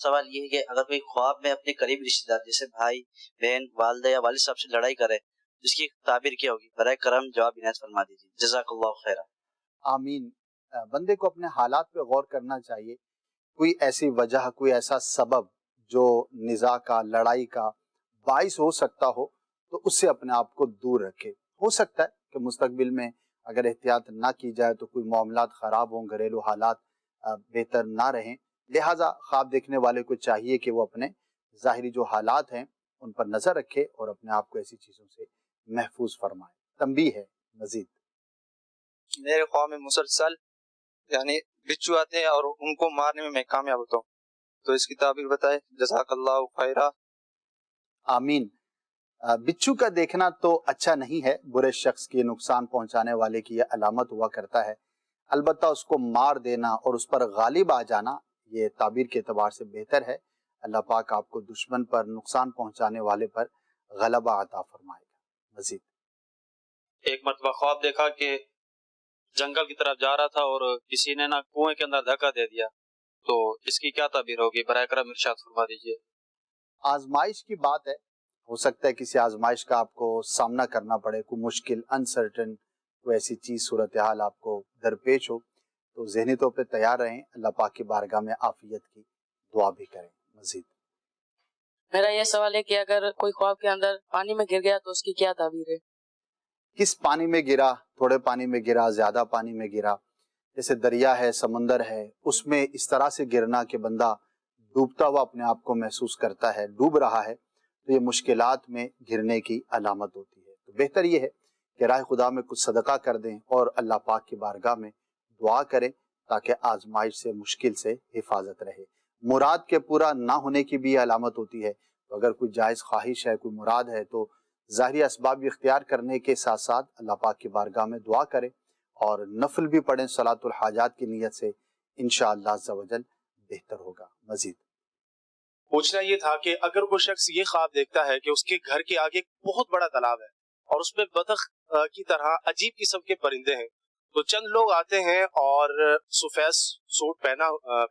سوال یہ ہے کہ اگر کوئی خواب میں اپنے قریبی رشتے دار جیسے بھائی بہن والدہ یا والد صاحب سے لڑائی کرے جس کی تعبیر کیا ہوگی؟ برائے کرم جواب عنایت فرما دیجیے، جزاک اللہ خیرہ۔ آمین۔ بندے کو اپنے حالات پہ غور کرنا چاہیے، کوئی ایسی وجہ، کوئی ایسا سبب جو نزاع کا، لڑائی کا باعث ہو سکتا ہو تو اس سے اپنے آپ کو دور رکھے۔ ہو سکتا ہے کہ مستقبل میں اگر احتیاط نہ کی جائے تو کوئی معاملات خراب ہوں، گھریلو حالات بہتر نہ رہیں، لہٰذا خواب دیکھنے والے کو چاہیے کہ وہ اپنے ظاہری جو حالات ہیں ان پر نظر رکھے اور اپنے آپ کو ایسی چیزوں سے محفوظ فرمائے۔ تنبیہ ہے مزید، میرے خواب میں مسلسل یعنی بچھو آتے ہیں اور ان کو مارنے میں کامیاب ہوتا ہوں، تو اس کی تعبیر بتائے، جزاک اللہ خیرہ۔ آمین۔ بچھو کا دیکھنا تو اچھا نہیں ہے، برے شخص کی، نقصان پہنچانے والے کی یہ علامت ہوا کرتا ہے، البتہ اس کو مار دینا اور اس پر غالب آ جانا یہ تعبیر کے اعتبار سے بہتر ہے۔ اللہ پاک آپ کو دشمن پر، نقصان پہنچانے والے پر غلبہ عطا فرمائے گا۔ مزید، ایک مرتبہ خواب دیکھا کہ جنگل کی طرف جا رہا تھا اور کسی نے کنویں کے اندر دھکا دے دیا، تو اس کی کیا تعبیر ہوگی؟ برائے کرم ارشاد فرما دیجیے۔ آزمائش کی بات ہے، ہو سکتا ہے کسی آزمائش کا آپ کو سامنا کرنا پڑے، کوئی مشکل، انسرٹن کوئی ایسی چیز، صورتحال آپ کو درپیش ہو، تو ذہنی طور پہ تیار رہیں، اللہ پاک کی بارگاہ میں عافیت کی دعا بھی کریں۔ مزید، میرا یہ سوال ہے کہ اگر کوئی خواب کے اندر پانی میں گر گیا تو اس کی کیا تعبیر ہے؟ کس پانی میں گرا؟ تھوڑے پانی میں گرا، زیادہ پانی میں گرا، جیسے دریا ہے، سمندر ہے، اس میں اس طرح سے گرنا کہ بندہ ڈوبتا ہوا اپنے آپ کو محسوس کرتا ہے، ڈوب رہا ہے، تو یہ مشکلات میں گرنے کی علامت ہوتی ہے۔ تو بہتر یہ ہے کہ راہ خدا میں کچھ صدقہ کر دیں اور اللہ پاک کی بارگاہ میں دعا کریں تاکہ آزمائش سے، مشکل سے حفاظت رہے۔ مراد کے پورا نہ ہونے کی بھی علامت ہوتی ہے، تو اگر کوئی جائز خواہش ہے، کوئی مراد ہے، تو ظاہری اسباب اختیار کرنے کے ساتھ ساتھ اللہ پاک کی بارگاہ میں دعا کریں اور نفل بھی پڑھیں صلاۃ الحاجات کی نیت سے، انشاءاللہ عز و جل بہتر ہوگا۔ مزید، پوچھنا یہ تھا کہ اگر کوئی شخص یہ خواب دیکھتا ہے کہ اس کے گھر کے آگے ایک بہت بڑا تالاب ہے اور اس میں بطخ کی طرح عجیب قسم کے پرندے ہیں، تو چند لوگ آتے ہیں اور سفید سوٹ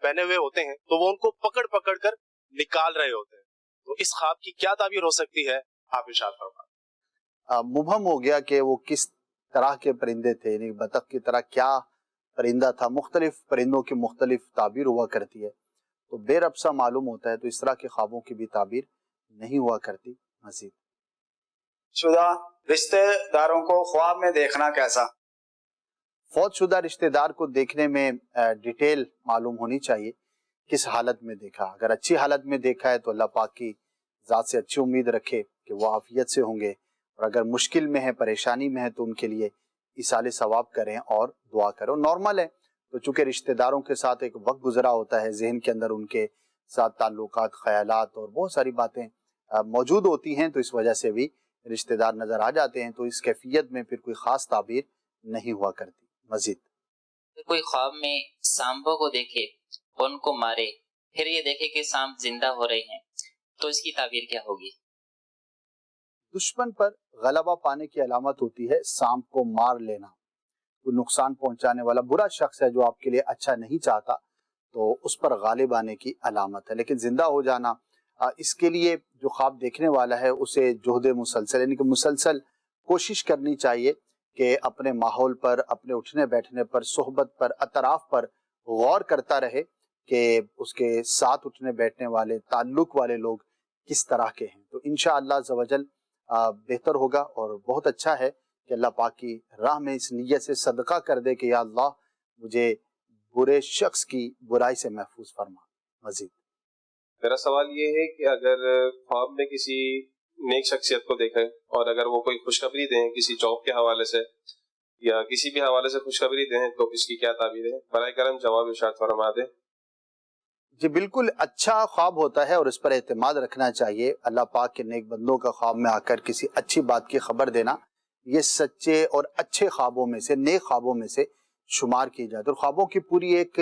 پہنے ہوئے ہوتے ہیں، تو وہ ان کو پکڑ پکڑ کر نکال رہے ہوتے ہیں، تو اس خواب کی کیا تعبیر ہو سکتی ہے؟ آپ ارشاد فرمائیں۔ مبہم ہو گیا کہ وہ کس طرح کے پرندے تھے، یعنی بطخ کی طرح کیا پرندہ تھا، مختلف پرندوں کی مختلف تعبیر ہوا کرتی ہے، تو بے رب سا معلوم ہوتا ہے، تو اس طرح کے خوابوں کی بھی تعبیر نہیں ہوا کرتی۔ مزید، شدہ رشتے داروں کو خواب میں دیکھنا کیسا؟ فوت شدہ رشتہ دار کو دیکھنے میں ڈیٹیل معلوم ہونی چاہیے، کس حالت میں دیکھا۔ اگر اچھی حالت میں دیکھا ہے تو اللہ پاک کی ذات سے اچھی امید رکھے کہ وہ عافیت سے ہوں گے، اور اگر مشکل میں ہے، پریشانی میں ہے، تو ان کے لیے ایصال ثواب کریں اور دعا کرو۔ نارمل ہے، تو چونکہ رشتہ داروں کے ساتھ ایک وقت گزرا ہوتا ہے، ذہن کے اندر ان کے ساتھ تعلقات، خیالات اور بہت ساری باتیں موجود ہوتی ہیں، تو اس وجہ سے بھی رشتہ دار نظر آ جاتے ہیں، تو اس کیفیت میں پھر کوئی خاص تعبیر نہیں ہوا کرتی۔ مزید، کوئی خواب میں سانپوں کو دیکھے اور ان کو مارے، پھر یہ دیکھے کہ سانپ زندہ ہو رہے ہیں، تو اس کی تعبیر کیا ہوگی؟ دشمن پر غلبہ پانے کی علامت ہوتی ہے سانپ کو مار لینا۔ کوئی نقصان پہنچانے والا برا شخص ہے جو آپ کے لیے اچھا نہیں چاہتا، تو اس پر غالب آنے کی علامت ہے۔ لیکن زندہ ہو جانا، اس کے لیے جو خواب دیکھنے والا ہے اسے جہد مسلسل، یعنی کہ مسلسل کوشش کرنی چاہیے کہ اپنے ماحول پر، اپنے اٹھنے بیٹھنے پر، صحبت پر، اطراف پر غور کرتا رہے کہ اس کے ساتھ اٹھنے بیٹھنے والے، تعلق والے لوگ کس طرح کے ہیں، تو انشاءاللہ عز و جل بہتر ہوگا۔ اور بہت اچھا ہے کہ اللہ پاک کی راہ میں اس نیت سے صدقہ کر دے کہ یا اللہ مجھے برے شخص کی برائی سے محفوظ فرما۔ مزید، میرا سوال یہ ہے کہ اگر خواب میں کسی نیک شخصیت کو دیکھیں اور اگر وہ کوئی خوشخبری دیں کسی جاب کے حوالے سے یا کسی بھی حوالے سے خوشخبری دیں تو اس کی کیا تعبیر ہے؟ برائے کرم جواب ارشاد فرما دیں۔ جی بالکل اچھا خواب ہوتا ہے اور اس پر اعتماد رکھنا چاہیے۔ اللہ پاک کے نیک بندوں کا خواب میں آ کر کسی اچھی بات کی خبر دینا، یہ سچے اور اچھے خوابوں میں سے، نیک خوابوں میں سے شمار کی جائے۔ اور خوابوں کی پوری ایک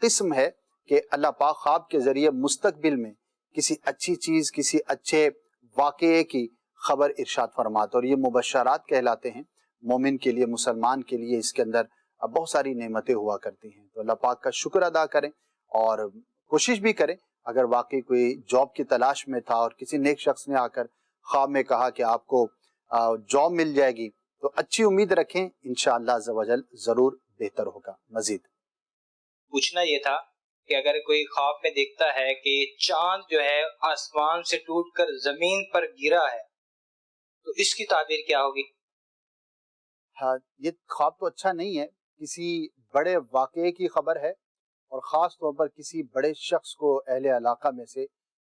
قسم ہے کہ اللہ پاک خواب کے ذریعے مستقبل میں کسی اچھی چیز، کسی اچھے واقعے کی خبر ارشاد فرماتا، اور یہ مبشرات کہلاتے ہیں۔ مومن کے لیے، مسلمان کے لیے اس کے اندر بہت ساری نعمتیں ہوا کرتی ہیں۔ تو اللہ پاک کا شکر ادا کریں اور کوشش بھی کریں اگر واقعی کوئی جاب کی تلاش میں تھا اور کسی نیک شخص نے آ کر خواب میں کہا کہ آپ کو جاب مل جائے گی تو اچھی امید رکھیں، انشاءاللہ عز و جل ضرور بہتر ہوگا۔ مزید پوچھنا یہ تھا کہ اگر کوئی خواب میں دیکھتا ہے کہ چاند جو ہے آسمان سے ٹوٹ کر زمین پر گرا ہے تو اس کی تعبیر کیا ہوگی؟ ہاں، یہ خواب تو اچھا نہیں ہے، کسی بڑے واقعے کی خبر ہے اور خاص طور پر کسی بڑے شخص کو اہل علاقہ میں سے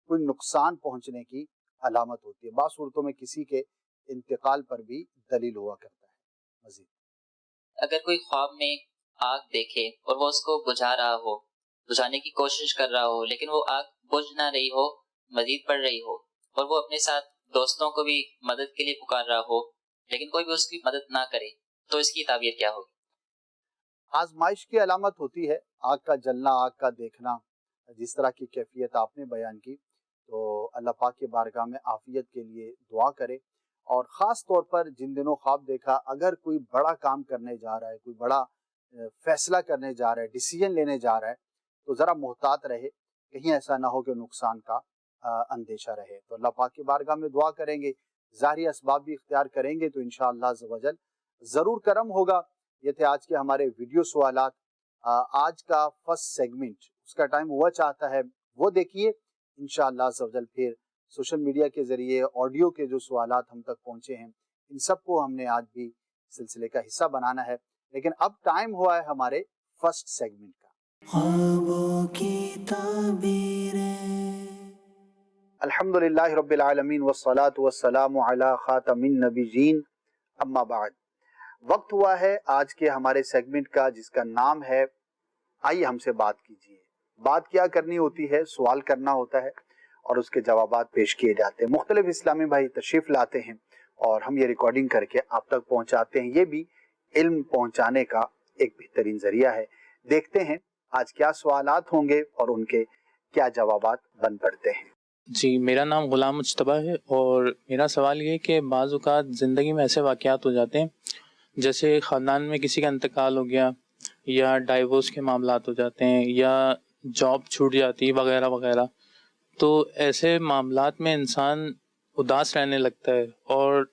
کوئی نقصان پہنچنے کی علامت ہوتی ہے۔ بعض صورتوں میں کسی کے انتقال پر بھی دلیل ہوا کرتا ہے۔ مزید اگر کوئی خواب میں آگ دیکھے اور وہ اس کو بجھا رہا ہو، بجھانے کی کوشش کر رہا ہو، لیکن وہ آگ بجھ نہ رہی ہو، مزید بڑھ رہی ہو، اور وہ اپنے ساتھ دوستوں کو بھی مدد کے لیے پکار رہا ہو لیکن کوئی بھی اس کی مدد نہ کرے، تو اس کی تعبیر کیا ہوگی؟ آزمائش کی علامت ہوتی ہے، آگ کا جلنا، آگ کا دیکھنا، جس طرح کی کیفیت آپ نے بیان کی، تو اللہ پاک کے بارگاہ میں عافیت کے لیے دعا کرے، اور خاص طور پر جن دنوں خواب دیکھا اگر کوئی بڑا کام کرنے جا رہا ہے، کوئی بڑا فیصلہ کرنے جا رہا ہے، ڈیسیجن لینے جا رہا ہے، تو ذرا محتاط رہے، کہیں ایسا نہ ہو کہ نقصان کا اندیشہ رہے۔ تو اللہ پاک کی بارگاہ میں دعا کریں گے، ظاہری اسباب بھی اختیار کریں گے تو انشاءاللہ عز و جل ضرور کرم ہوگا۔ یہ تھے آج کے ہمارے ویڈیو سوالات۔ آج کا فرسٹ سیگمنٹ اس کا ٹائم ہوا چاہتا ہے وہ دیکھیے، انشاءاللہ عز و جل پھر سوشل میڈیا کے ذریعے آڈیو کے جو سوالات ہم تک پہنچے ہیں ان سب کو ہم نے آج بھی سلسلے کا حصہ بنانا ہے، لیکن اب ٹائم ہوا ہے ہمارے فرسٹ سیگمنٹ کا۔ خوابوں کی تعبیریں۔ الحمدللہ رب العالمین والصلاة والسلام علی خاتم النبیین، اما بعد۔ وقت ہوا ہے آج کے ہمارے سیگمنٹ کا جس کا نام ہے آئیے ہم سے بات کیجئے۔ بات کیا کرنی ہوتی ہے؟ سوال کرنا ہوتا ہے اور اس کے جوابات پیش کیے جاتے ہیں۔ مختلف اسلامی بھائی تشریف لاتے ہیں اور ہم یہ ریکارڈنگ کر کے آپ تک پہنچاتے ہیں، یہ بھی علم پہنچانے کا ایک بہترین ذریعہ ہے۔ دیکھتے ہیں آج کیا سوالات ہوں گے اور ان کے کیا جوابات بن پڑتے ہیں۔ جی، میرا نام غلام مجتبیٰ ہے اور میرا سوال یہ ہے کہ بعض اوقات زندگی میں ایسے واقعات ہو جاتے ہیں جیسے خاندان میں کسی کا انتقال ہو گیا یا ڈائیورس کے معاملات ہو جاتے ہیں یا جاب چھوٹ جاتی ہے وغیرہ وغیرہ، تو ایسے معاملات میں انسان اداس رہنے لگتا ہے اور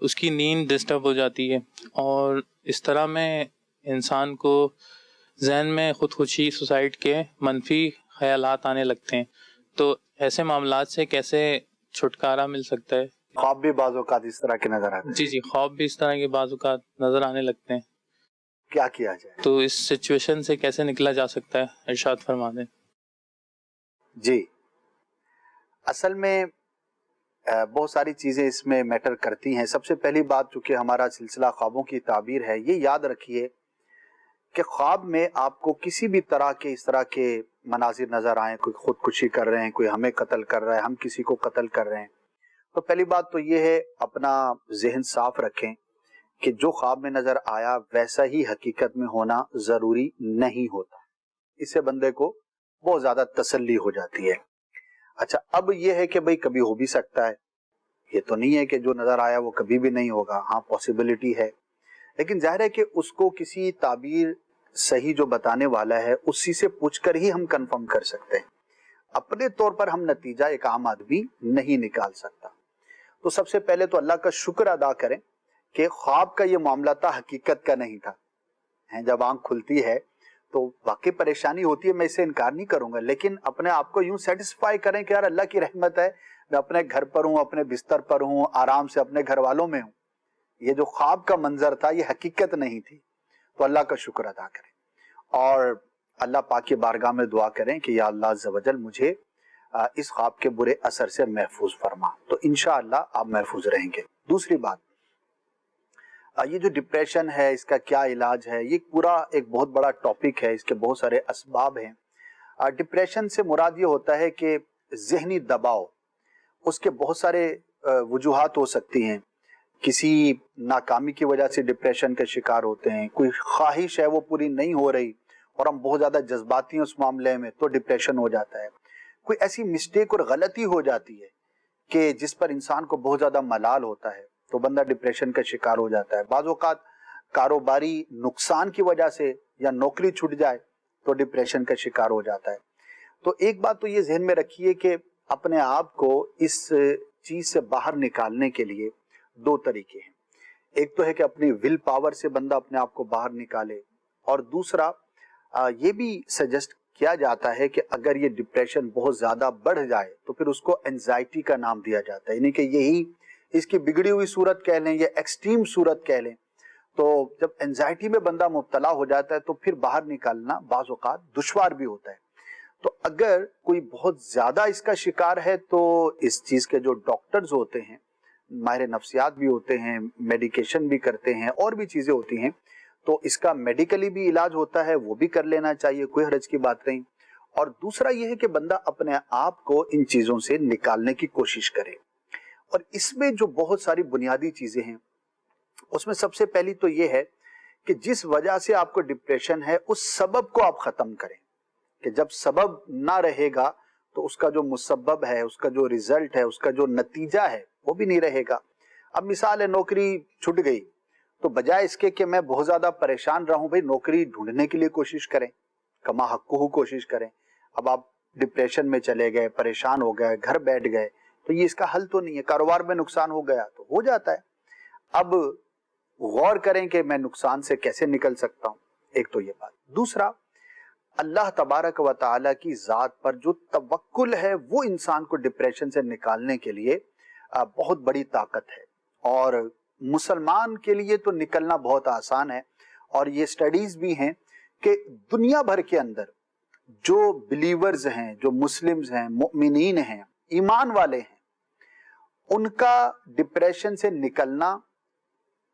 اس کی نیند ڈسٹرب ہو جاتی ہے، اور اس طرح میں انسان کو ذہن میں خودکشی، سوسائڈ کے منفی خیالات آنے لگتے ہیں، تو ایسے معاملات سے کیسے چھٹکارا مل سکتا ہے؟ خواب بھی بعض اوقات اس طرح کے نظر آتے ہیں۔ جی، خواب بھی اس طرح کے بعض اوقات نظر آنے لگتے ہیں، کیا کیا جائے؟ تو اس سچویشن سے کیسے نکلا جا سکتا ہے؟ ارشاد فرما دیں۔ جی، اصل میں بہت ساری چیزیں اس میں میٹر کرتی ہیں۔ سب سے پہلی بات، چونکہ ہمارا سلسلہ خوابوں کی تعبیر ہے، یہ یاد رکھیے کہ خواب میں آپ کو کسی بھی طرح کے اس طرح کے مناظر نظر آئیں، کوئی خودکشی کر رہے ہیں، کوئی ہمیں قتل کر رہا ہے، ہم کسی کو قتل کر رہے ہیں، تو پہلی بات تو یہ ہے اپنا ذہن صاف رکھیں کہ جو خواب میں نظر آیا ویسا ہی حقیقت میں ہونا ضروری نہیں ہوتا۔ اس سے بندے کو بہت زیادہ تسلی ہو جاتی ہے۔ اچھا، اب یہ ہے کہ بھئی کبھی ہو بھی سکتا ہے، یہ تو نہیں ہے کہ جو نظر آیا وہ کبھی بھی نہیں ہوگا، ہاں پاسبلٹی ہے، لیکن ظاہر ہے کہ اس کو کسی تعبیر صحیح جو بتانے والا ہے اسی سے پوچھ کر ہی ہم کنفرم کر سکتے ہیں۔ اپنے طور پر ہم نتیجہ ایک عام آدمی نہیں نکال سکتا۔ تو سب سے پہلے تو اللہ کا شکر ادا کریں کہ خواب کا یہ معاملہ تھا، حقیقت کا نہیں تھا۔ جب آنکھ کھلتی ہے تو واقعی پریشانی ہوتی ہے، میں اسے انکار نہیں کروں گا، لیکن اپنے آپ کو یوں سیٹسفائی کریں کہ یار اللہ کی رحمت ہے، میں اپنے گھر پر ہوں، اپنے بستر پر ہوں، آرام سے اپنے گھر والوں میں ہوں۔ یہ جو خواب کا منظر تھا یہ حقیقت نہیں تھی، تو اللہ کا شکر ادا کریں اور اللہ پاک کی بارگاہ میں دعا کریں کہ یا اللہ عز و جل مجھے اس خواب کے برے اثر سے محفوظ فرما، تو انشاءاللہ آپ محفوظ رہیں گے۔ دوسری بات، یہ جو ڈپریشن ہے اس کا کیا علاج ہے، یہ پورا ایک بہت بڑا ٹاپک ہے، اس کے بہت سارے اسباب ہیں۔ ڈپریشن سے مراد یہ ہوتا ہے کہ ذہنی دباؤ، اس کے بہت سارے وجوہات ہو سکتی ہیں۔ کسی ناکامی کی وجہ سے ڈپریشن کا شکار ہوتے ہیں، کوئی خواہش ہے وہ پوری نہیں ہو رہی اور ہم بہت زیادہ جذباتی ہیں اس معاملے میں تو ڈپریشن ہو جاتا ہے۔ کوئی ایسی مسٹیک اور غلطی ہو جاتی ہے کہ جس پر انسان کو بہت زیادہ ملال ہوتا ہے تو بندہ ڈپریشن کا شکار ہو جاتا ہے۔ بعض اوقات کاروباری نقصان کی وجہ سے یا نوکری چھوٹ جائے تو ڈپریشن کا شکار ہو جاتا ہے۔ تو ایک بات تو یہ ذہن میں رکھیے کہ اپنے آپ کو اس چیز سے باہر نکالنے کے لیے دو طریقے ہیں. ایک تو ہے کہ اپنی ول پاور سے بندہ اپنے آپ کو باہر نکالے، اور دوسرا یہ بھی سجیسٹ کیا جاتا ہے کہ اگر یہ ڈپریشن بہت زیادہ بڑھ جائے تو پھر اس کو اینزائٹی کا نام دیا جاتا ہے، یعنی کہ یہی اس کی بگڑی ہوئی صورت کہہ لیں یا ایکسٹریم صورت کہہ لیں. تو جب اینزائٹی میں بندہ مبتلا ہو جاتا ہے تو پھر باہر نکالنا بعض اوقات دشوار بھی ہوتا ہے. تو اگر کوئی بہت زیادہ اس کا شکار ہے تو اس چیز کے جو ڈاکٹرز ہوتے ہیں، ماہر نفسیات بھی ہوتے ہیں، میڈیکیشن بھی کرتے ہیں، اور بھی چیزیں ہوتی ہیں، تو اس کا میڈیکلی بھی علاج ہوتا ہے، وہ بھی کر لینا چاہیے، کوئی حرج کی بات نہیں. اور دوسرا یہ ہے کہ بندہ اپنے آپ کو ان چیزوں سے نکالنے کی کوشش کرے. اور اس میں جو بہت ساری بنیادی چیزیں ہیں، اس میں سب سے پہلی تو یہ ہے کہ جس وجہ سے آپ کو ڈپریشن ہے اس سبب کو آپ ختم کریں. کہ جب سبب نہ رہے گا تو اس کا جو مسبب ہے، اس کا جو ریزلٹ ہے، اس کا جو نتیجہ ہے وہ بھی نہیں رہے گا. اب مثال ہے، نوکری چھوٹ گئی تو بجائے اس کے کہ میں بہت زیادہ پریشان رہوں، بھائی نوکری ڈھونڈنے کے لیے کوشش کریں، کما حقہ کوشش کریں. اب آپ ڈپریشن میں چلے گئے، پریشان ہو گئے، گھر بیٹھ گئے، تو یہ اس کا حل تو نہیں ہے. کاروبار میں نقصان ہو گیا تو ہو جاتا ہے. اب غور کریں کہ میں نقصان سے کیسے نکل سکتا ہوں. ایک تو یہ بات. دوسرا، اللہ تبارک و تعالی کی ذات پر جو توکل ہے وہ انسان کو ڈپریشن سے نکالنے کے لیے بہت بڑی طاقت ہے. اور مسلمان کے لیے تو نکلنا بہت آسان ہے. اور یہ سٹڈیز بھی ہیں کہ دنیا بھر کے اندر جو بلیورز ہیں، جو مسلمز ہیں، مؤمنین ہیں، ایمان والے ہیں، ان کا ڈپریشن سے نکلنا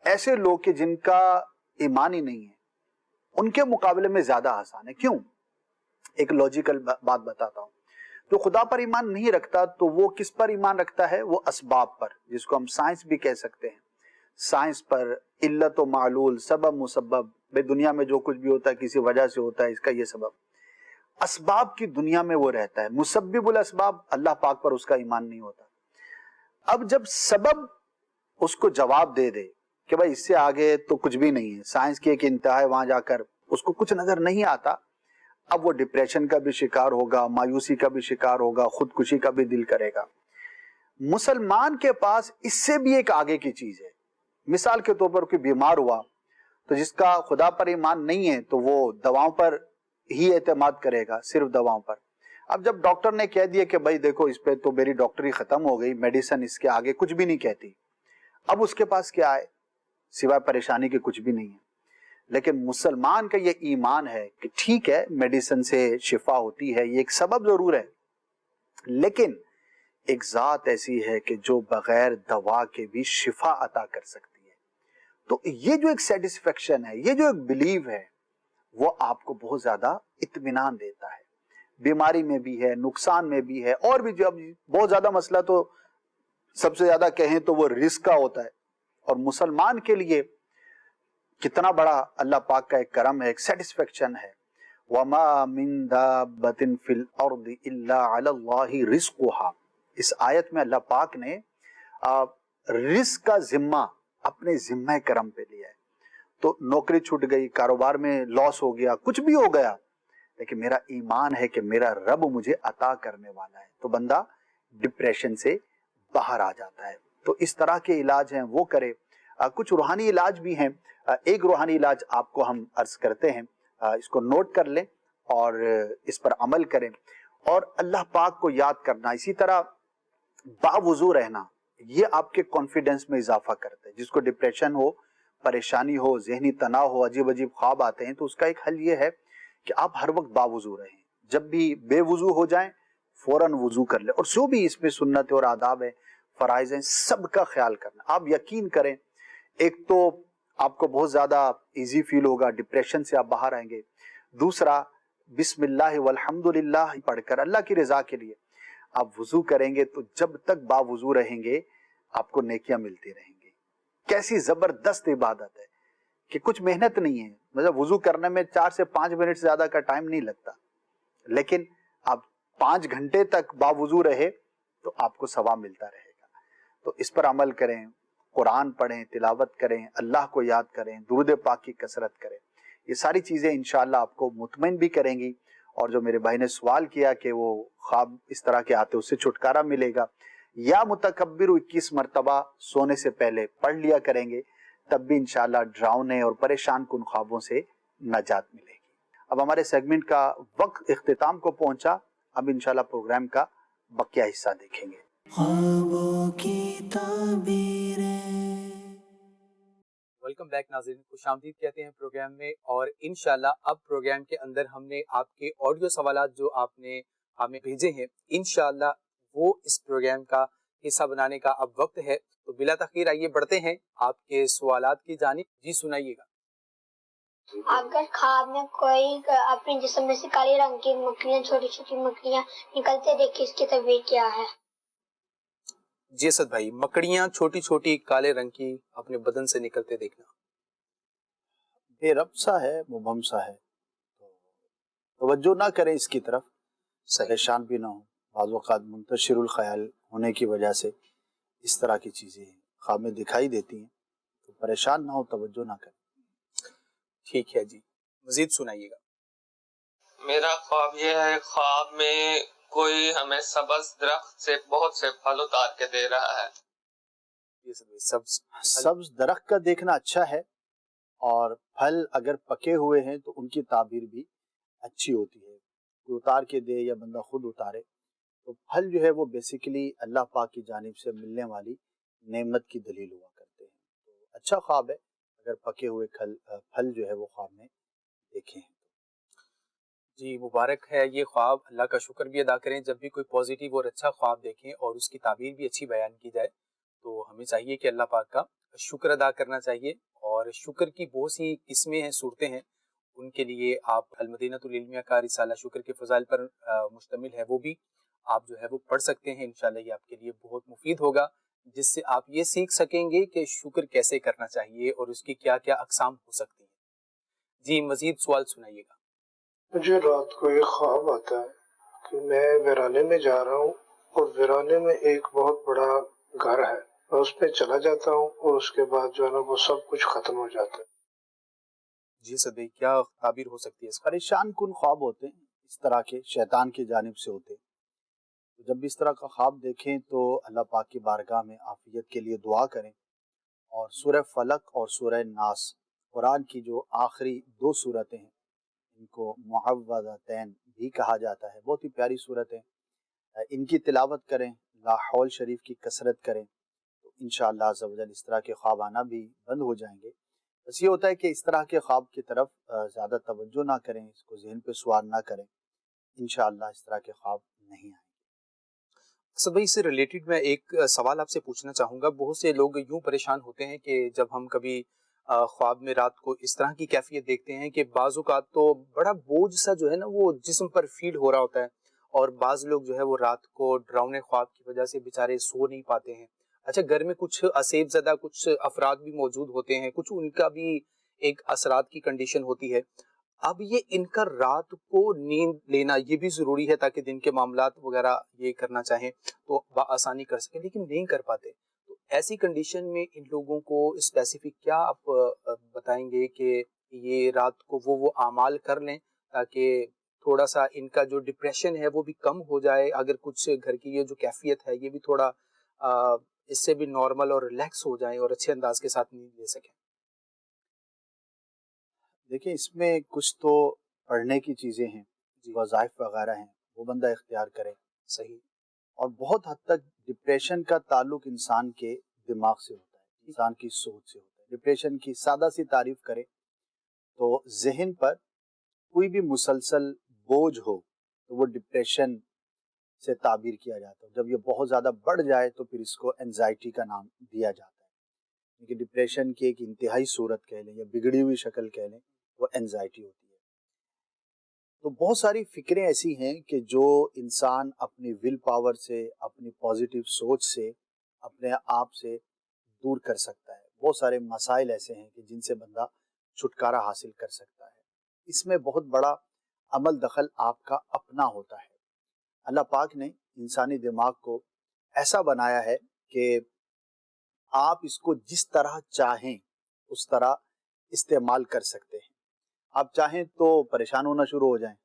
ایسے لوگ کہ جن کا ایمان ہی نہیں ہے ان کے مقابلے میں زیادہ آسان ہے. کیوں؟ ایک لاجیکل بات بتاتا ہوں. جو خدا پر ایمان نہیں رکھتا تو وہ کس پر ایمان رکھتا ہے؟ وہ اسباب پر، جس کو ہم سائنس بھی کہہ سکتے ہیں. سائنس پر، علت و معلول، سبب مسبب. بے دنیا میں جو کچھ بھی ہوتا ہے کسی وجہ سے ہوتا ہے، اس کا یہ سبب. اسباب کی دنیا میں وہ رہتا ہے. مسبب الاسباب، اللہ پاک پر اس کا ایمان نہیں ہوتا. اب جب سبب اس کو جواب دے دے کہ بھائی اس سے آگے تو کچھ بھی نہیں ہے، سائنس کی ایک انتہا ہے، وہاں جا کر اس کو کچھ نظر نہیں آتا، اب وہ ڈپریشن کا بھی شکار ہوگا، مایوسی کا بھی شکار ہوگا، خودکشی کا بھی دل کرے گا. مسلمان کے پاس اس سے بھی ایک آگے کی چیز ہے. مثال کے طور پر کوئی بیمار ہوا تو جس کا خدا پر ایمان نہیں ہے تو وہ دواؤں پر ہی اعتماد کرے گا، صرف دواؤں پر. اب جب ڈاکٹر نے کہہ دیا کہ بھائی دیکھو اس پہ تو میری ڈاکٹری ختم ہو گئی، میڈیسن اس کے آگے کچھ بھی نہیں کہتی، اب اس کے پاس کیا ہے؟ سوائے پریشانی کے کچھ بھی نہیں ہے. لیکن مسلمان کا یہ ایمان ہے کہ ٹھیک ہے میڈیسن سے شفا ہوتی ہے، یہ ایک سبب ضرور ہے، لیکن ایک ذات ایسی ہے کہ جو بغیر دوا کے بھی شفا عطا کر سکتی ہے. تو یہ جو ایک سیٹسفیکشن ہے، یہ جو ایک بلیو ہے، وہ آپ کو بہت زیادہ اطمینان دیتا ہے. بیماری میں بھی ہے، نقصان میں بھی ہے، اور بھی جو بہت زیادہ مسئلہ تو سب سے زیادہ کہیں تو وہ رزق کا ہوتا ہے. اور مسلمان کے لیے کتنا بڑا اللہ پاک کا ایک کرم ہے، ایک سیٹسفیکشن ہے. وَمَا مِن دَابَّةٍ فِي الْأَرْضِ إِلَّا عَلَى اللَّهِ رِزْقُهَا. اس آیت میں اللہ پاک نے رزق کا ذمہ اپنے ذمہ کرم پہ لیا ہے. تو نوکری چھوٹ گئی، کاروبار میں لاس ہو گیا، کچھ بھی ہو گیا، لیکن میرا ایمان ہے کہ میرا رب مجھے عطا کرنے والا ہے، تو بندہ ڈپریشن سے باہر آ جاتا ہے. تو اس طرح کے علاج ہیں وہ کرے. کچھ روحانی علاج بھی ہیں. ایک روحانی علاج آپ کو ہم عرض کرتے ہیں، اس کو نوٹ کر لیں اور اس پر عمل کریں. اور اللہ پاک کو یاد کرنا، اسی طرح باوضو رہنا، یہ آپ کے کانفیڈنس میں اضافہ کرتا ہے. جس کو ڈپریشن ہو، پریشانی ہو، ذہنی تناؤ ہو، عجیب عجیب خواب آتے ہیں، تو اس کا ایک حل یہ ہے کہ آپ ہر وقت باوضو رہیں. جب بھی بے وضو ہو جائیں فوراً وضو کر لیں. اور جو بھی اس میں سنت اور آداب ہے، فرائض ہیں، سب کا خیال کرنا. آپ یقین کریں، ایک تو آپ کو بہت زیادہ ایزی فیل ہوگا، ڈپریشن سے آپ باہر آئیں گے. دوسرا، بسم اللہ والحمدللہ پڑھ کر اللہ کی رضا کے لیے آپ وضو کریں گے تو جب تک باوضو رہیں گے آپ کو نیکیاں ملتی رہیں گی. کیسی زبردست عبادت ہے کہ کچھ محنت نہیں ہے. مطلب وضو کرنے میں 4 سے 5 منٹ سے زیادہ کا ٹائم نہیں لگتا، لیکن آپ 5 گھنٹے تک باوضو رہے تو آپ کو ثواب ملتا رہے گا. تو اس پر عمل کریں، قرآن پڑھیں، تلاوت کریں، اللہ کو یاد کریں، درود پاک کی کثرت کریں. یہ ساری چیزیں انشاءاللہ آپ کو مطمئن بھی کریں گی اور جو میرے بھائی نے سوال کیا کہ وہ خواب اس طرح کے آتے اس سے چھٹکارا ملے گا، یا متکبر 21 مرتبہ سونے سے پہلے پڑھ لیا کریں گے تب بھی انشاءاللہ ڈراؤنے اور پریشان کن خوابوں سے نجات ملے گی۔ اب ہمارے سیگمنٹ کا وقت اختتام کو پہنچا، اب انشاءاللہ پروگرام کا بقیہ حصہ دیکھیں گے۔ خوابوں کی تعبیریں۔ ویلکم بیک ناظرین، خوش آمدید کہتے ہیں پروگرام میں، اور انشاءاللہ اب پروگرام کے اندر ہم نے آپ کے آڈیو سوالات جو آپ نے ہمیں بھیجے ہیں انشاءاللہ وہ اس پروگرام کا حصہ بنانے کا اب وقت ہے، تو بلا تاخیر آئیے بڑھتے ہیں آپ کے سوالات کی جانب۔ جی سنائیے گا۔ اگر خواب میں کوئی اپنے جسم میں سے کالے رنگ کی مکڑیاں، چھوٹی چھوٹی مکڑیاں نکلتے دیکھے، اس کی تعبیر کیا ہے؟ جی اسد بھائی، مکڑیاں چھوٹی چھوٹی کالے رنگ کی اپنے بدن سے نکلتے دیکھنا بے ربط سا ہے، مبہم سا ہے، توجہ نہ کریں اس کی طرف، پریشان بھی نہ ہوں۔ بعض اوقات منتشر الخیال ہونے کی وجہ سے اس طرح کی چیزیں خواب میں دکھائی دیتی ہیں، تو پریشان نہ ہو، توجہ نہ کریں۔ ٹھیک ہے جی، مزید سنائیے گا۔ میرا خواب یہ ہے، خواب میں کوئی ہمیں سبز درخت سے بہت سے پھل اتار کے دے رہا ہے۔ سبز درخت کا دیکھنا اچھا ہے، اور پھل اگر پکے ہوئے ہیں تو ان کی تعبیر بھی اچھی ہوتی ہے، کوئی اتار کے دے یا بندہ خود اتارے، تو پھل جو ہے وہ بیسیکلی اللہ پاک کی جانب سے ملنے والی نعمت کی دلیل ہوا کرتے ہیں، تو اچھا خواب ہے اگر پکے ہوئے پھل جو ہے وہ خواب میں دیکھیں۔ جی مبارک ہے یہ خواب، اللہ کا شکر بھی ادا کریں جب بھی کوئی پازیٹیو اور اچھا خواب دیکھیں اور اس کی تعبیر بھی اچھی بیان کی جائے، تو ہمیں چاہیے کہ اللہ پاک کا شکر ادا کرنا چاہیے، اور شکر کی بہت سی قسمیں ہیں، صورتیں ہیں، ان کے لیے آپ المدینۃ العلمیہ کا رسالہ شکر کے فضائل پر مشتمل ہے، وہ بھی آپ جو ہے وہ پڑھ سکتے ہیں، انشاءاللہ یہ آپ کے لیے بہت مفید ہوگا، جس سے آپ یہ سیکھ سکیں گے کہ شکر کیسے کرنا چاہیے اور اس کی کیا کیا اقسام ہو سکتی ہیں۔ جی مزید سوال سنائیے گا۔ مجھے رات کو ایک خواب آتا ہے کہ میں ویرانے میں جا رہا ہوں، اور ویرانے میں ایک بہت بڑا گھر ہے، میں اس پہ چلا جاتا ہوں، اور اس کے بعد جو ہے نا وہ سب کچھ ختم ہو جاتا ہے۔ جی صدیق، کیا تعبیر ہو سکتی ہے اس کا؟ پریشان کن خواب ہوتے ہیں اس طرح کے، شیطان کی جانب سے ہوتے ہیں، جب بھی اس طرح کا خواب دیکھیں تو اللہ پاک کی بارگاہ میں عافیت کے لیے دعا کریں، اور سورہ فلق اور سورہ ناس قرآن کی جو آخری دو صورتیں ہیں، ان کو معوذتین بھی کہا جاتا ہے، بہت ہی پیاری صورتیں، ان کی تلاوت کریں، لا حول شریف کی کثرت کریں، تو انشاءاللہ عز و جل اس طرح کے خواب آنا بھی بند ہو جائیں گے۔ بس یہ ہوتا ہے کہ اس طرح کے خواب کی طرف زیادہ توجہ نہ کریں، اس کو ذہن پہ سوار نہ کریں، انشاءاللہ اس طرح کے خواب نہیں آئیں۔ اسد بھائی، اس سے ریلیٹڈ میں ایک سوال آپ سے پوچھنا چاہوں گا۔ بہت سے لوگ یوں پریشان ہوتے ہیں کہ جب ہم کبھی خواب میں رات کو اس طرح کی کیفیت دیکھتے ہیں کہ بعض اوقات تو بڑا بوجھ سا جو ہے نا وہ جسم پر فیل ہو رہا ہوتا ہے، اور بعض لوگ جو ہے وہ رات کو ڈراؤنے خواب کی وجہ سے بیچارے سو نہیں پاتے ہیں۔ اچھا، گھر میں کچھ اسیب زدہ کچھ افراد بھی موجود ہوتے ہیں، کچھ ان کا بھی ایک اثرات کی کنڈیشن ہوتی ہے، اب یہ ان کا رات کو نیند لینا یہ بھی ضروری ہے تاکہ دن کے معاملات وغیرہ یہ کرنا چاہیں تو بآسانی کر سکیں، لیکن نہیں کر پاتے، تو ایسی کنڈیشن میں ان لوگوں کو اسپیسیفک کیا آپ بتائیں گے کہ یہ رات کو وہ اعمال کر لیں تاکہ تھوڑا سا ان کا جو ڈپریشن ہے وہ بھی کم ہو جائے، اگر کچھ گھر کی یہ جو کیفیت ہے یہ بھی تھوڑا اس سے بھی نارمل اور ریلیکس ہو جائیں اور اچھے انداز کے ساتھ نیند لے سکیں؟ دیکھیں، اس میں کچھ تو پڑھنے کی چیزیں ہیں، وظائف وغیرہ ہیں، وہ بندہ اختیار کرے، صحیح، اور بہت حد تک ڈپریشن کا تعلق انسان کے دماغ سے ہوتا ہے، انسان کی سوچ سے ہوتا ہے۔ ڈپریشن کی سادہ سی تعریف کریں تو ذہن پر کوئی بھی مسلسل بوجھ ہو تو وہ ڈپریشن سے تعبیر کیا جاتا ہے۔ جب یہ بہت زیادہ بڑھ جائے تو پھر اس کو اینزائٹی کا نام دیا جاتا ہے، کیونکہ ڈپریشن کی ایک انتہائی صورت کہہ لیں یا بگڑی ہوئی شکل کہہ لیں، وہ اینزائٹی ہوتی ہے۔ تو بہت ساری فکریں ایسی ہیں کہ جو انسان اپنی ول پاور سے، اپنی پازیٹیو سوچ سے، اپنے آپ سے دور کر سکتا ہے۔ بہت سارے مسائل ایسے ہیں کہ جن سے بندہ چھٹکارا حاصل کر سکتا ہے۔ اس میں بہت بڑا عمل دخل آپ کا اپنا ہوتا ہے۔ اللہ پاک نے انسانی دماغ کو ایسا بنایا ہے کہ آپ اس کو جس طرح چاہیں اس طرح استعمال کر سکتے ہیں۔ آپ چاہیں تو پریشان ہونا شروع ہو جائیں،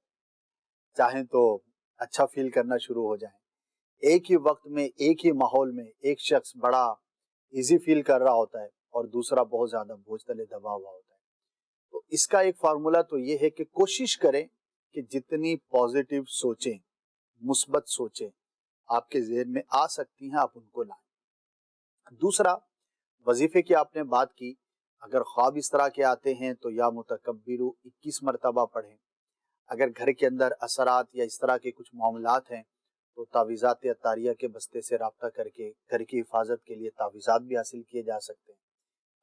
چاہیں تو اچھا فیل کرنا شروع ہو جائیں. ایک ہی وقت میں ایک ہی ماحول میں ایک شخص بڑا ایزی فیل کر رہا ہوتا ہے اور دوسرا بہت زیادہ بوجھ تلے دبا ہوا ہوتا ہے. تو اس کا ایک فارمولا تو یہ ہے کہ کوشش کریں کہ جتنی پازیٹیو سوچیں، مثبت سوچیں آپ کے ذہن میں آ سکتی ہیں، آپ ان کو لائیں. دوسرا، وظیفے کی آپ نے بات کی. اگر خواب اس طرح کے آتے ہیں تو یا متکبرو 21 مرتبہ پڑھیں. اگر گھر کے اندر اثرات یا اس طرح کے کچھ معاملات ہیں تو تعویذات عطاریہ کے بستے سے رابطہ کر کے گھر کی حفاظت کے لیے تعویذات بھی حاصل کیے جا سکتے ہیں.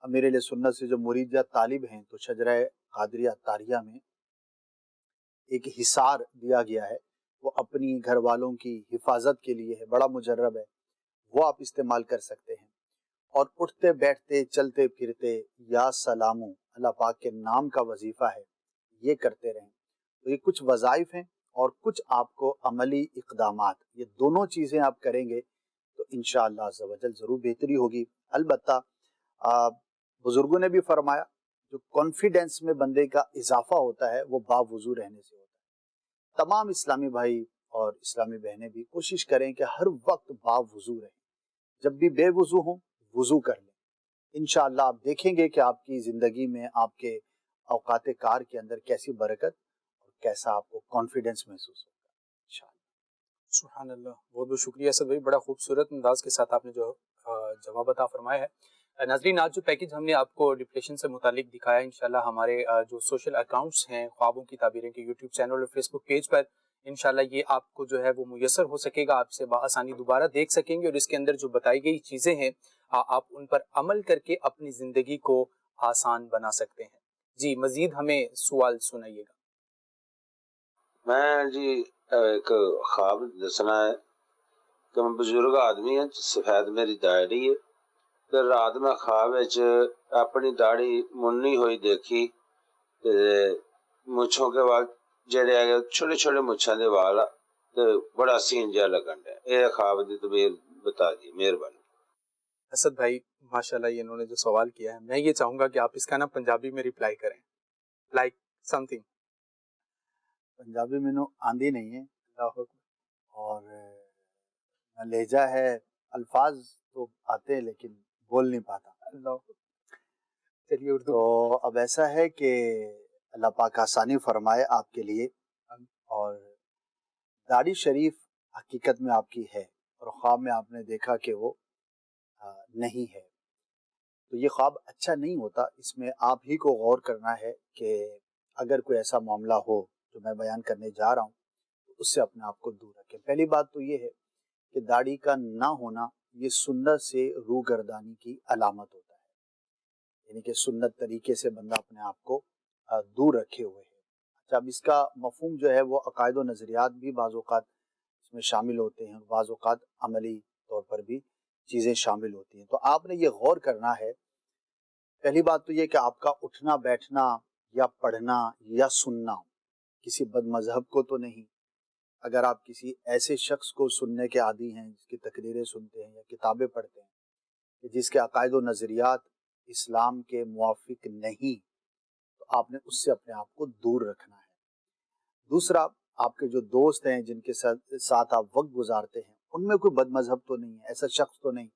امیر اہل سنت سے جو مرید یا طالب ہیں تو شجرہ قادریہ عطاریہ میں ایک حصار دیا گیا ہے، وہ اپنی گھر والوں کی حفاظت کے لیے ہے، بڑا مجرب ہے، وہ آپ استعمال کر سکتے ہیں. اور اٹھتے بیٹھتے چلتے پھرتے یا سلامو اللہ پاک کے نام کا وظیفہ ہے، یہ کرتے رہیں. تو یہ کچھ وظائف ہیں اور کچھ آپ کو عملی اقدامات، یہ دونوں چیزیں آپ کریں گے تو انشاءاللہ عز و جل ضرور بہتری ہوگی. البتہ بزرگوں نے بھی فرمایا جو کانفیڈنس میں بندے کا اضافہ ہوتا ہے وہ باوضو رہنے سے ہوتا ہے. تمام اسلامی بھائی اور اسلامی بہنیں بھی کوشش کریں کہ ہر وقت باوضو رہیں. جب بھی بے وضو ہوں وضو کر لیں. انشاءاللہ آپ دیکھیں گے کہ آپ کی زندگی میں آپ کے اوقات کار کے اندر کیسی برکت اور کیسا آپ کو کانفیڈنس محسوس ہوگا انشاءاللہ. سبحان اللہ. بہت بہت شکریہ اسد بھائی، بڑا خوبصورت انداز کے ساتھ آپ نے جو جواب عطا فرمایا ہے. ناظرین، آج جو پیکج ہم نے آپ کو ڈپریشن سے متعلق دکھایا، انشاءاللہ ہمارے جو سوشل اکاؤنٹس ہیں خوابوں کی تعبیریں کے یوٹیوب چینل اور فیس بک پیج پر انشاءاللہ یہ آپ کو جو ہے وہ میسر ہو سکے گا، آپ سے بآسانی دوبارہ دیکھ سکیں گے، اور اس کے اندر جو بتائی گئی چیزیں ہیں آپ ان پر عمل کر کے اپنی زندگی کو آسان بنا سکتے ہیں. جی مزید ہمیں سوال سنائیے گا. میں جی ایک خواب دسنا ہے کہ میں بزرگ آدمی ہے، سفید میری داڑھی ہے، پھر رات میں خواب اپنی داڑھی منی ہوئی دیکھی، مچھوں کے وال جڑے آ گئے، چھوٹے چھوٹے مچھاں دے وال، بڑا سین جہا لگن ڈیا. یہ خواب دی تعبیر بتا دی، مہربانی. اسد بھائی ماشاءاللہ یہ انہوں نے جو سوال کیا ہے، میں یہ چاہوں گا کہ آپ اس کا نا پنجابی میں ریپلائی کریں، لائک سم تھنگ. پنجابی میں آندھی نہیں ہے اور لہجہ ہے، الفاظ تو آتے ہیں لیکن بول نہیں پاتا. چلیے اردو. تو اب ایسا ہے کہ اللہ پاک آسانی فرمائے آپ کے لیے. اور داڑھی شریف حقیقت میں آپ کی ہے اور خواب میں آپ نے دیکھا کہ وہ نہیں ہے، تو یہ خواب اچھا نہیں ہوتا. اس میں آپ ہی کو غور کرنا ہے کہ اگر کوئی ایسا معاملہ ہو جو میں بیان کرنے جا رہا ہوں تو اس سے اپنے آپ کو دور رکھیں. پہلی بات تو یہ ہے کہ داڑھی کا نہ ہونا یہ سنت سے روگردانی کی علامت ہوتا ہے، یعنی کہ سنت طریقے سے بندہ اپنے آپ کو دور رکھے ہوئے ہے. اچھا، اب اس کا مفہوم جو ہے وہ عقائد و نظریات بھی بعض اوقات اس میں شامل ہوتے ہیں، بعض اوقات عملی طور پر بھی چیزیں شامل ہوتی ہیں. تو آپ نے یہ غور کرنا ہے. پہلی بات تو یہ کہ آپ کا اٹھنا بیٹھنا یا پڑھنا یا سننا کسی بد مذہب کو تو نہیں. اگر آپ کسی ایسے شخص کو سننے کے عادی ہیں جس کی تقریریں سنتے ہیں یا کتابیں پڑھتے ہیں کہ جس کے عقائد و نظریات اسلام کے موافق نہیں، تو آپ نے اس سے اپنے آپ کو دور رکھنا ہے. دوسرا، آپ کے جو دوست ہیں جن کے ساتھ آپ وقت گزارتے ہیں ان میں کوئی بد مذہب تو نہیں ہے، ایسا شخص تو نہیں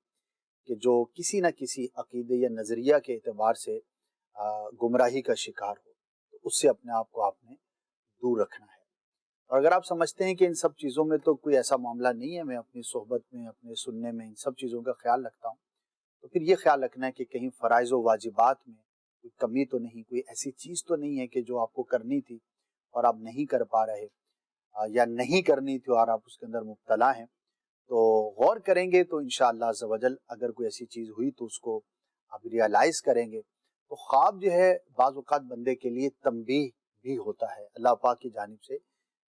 کہ جو کسی نہ کسی عقیدے یا نظریہ کے اعتبار سے گمراہی کا شکار ہو، تو اس سے اپنے آپ کو آپ نے دور رکھنا ہے. اور اگر آپ سمجھتے ہیں کہ ان سب چیزوں میں تو کوئی ایسا معاملہ نہیں ہے، میں اپنی صحبت میں، اپنے سننے میں ان سب چیزوں کا خیال رکھتا ہوں، تو پھر یہ خیال رکھنا ہے کہ کہیں فرائض و واجبات میں کوئی کمی تو نہیں، کوئی ایسی چیز تو نہیں ہے کہ جو آپ کو کرنی تھی اور آپ نہیں کر پا رہے، یا نہیں کرنی تھی اور آپ اس کے اندر مبتلا ہیں. تو غور کریں گے تو انشاءاللہ عز و جل اگر کوئی ایسی چیز ہوئی تو اس کو آپ ریالائز کریں گے. تو خواب جو ہے بعض اوقات بندے کے لیے تنبیہ بھی ہوتا ہے اللہ پاک کی جانب سے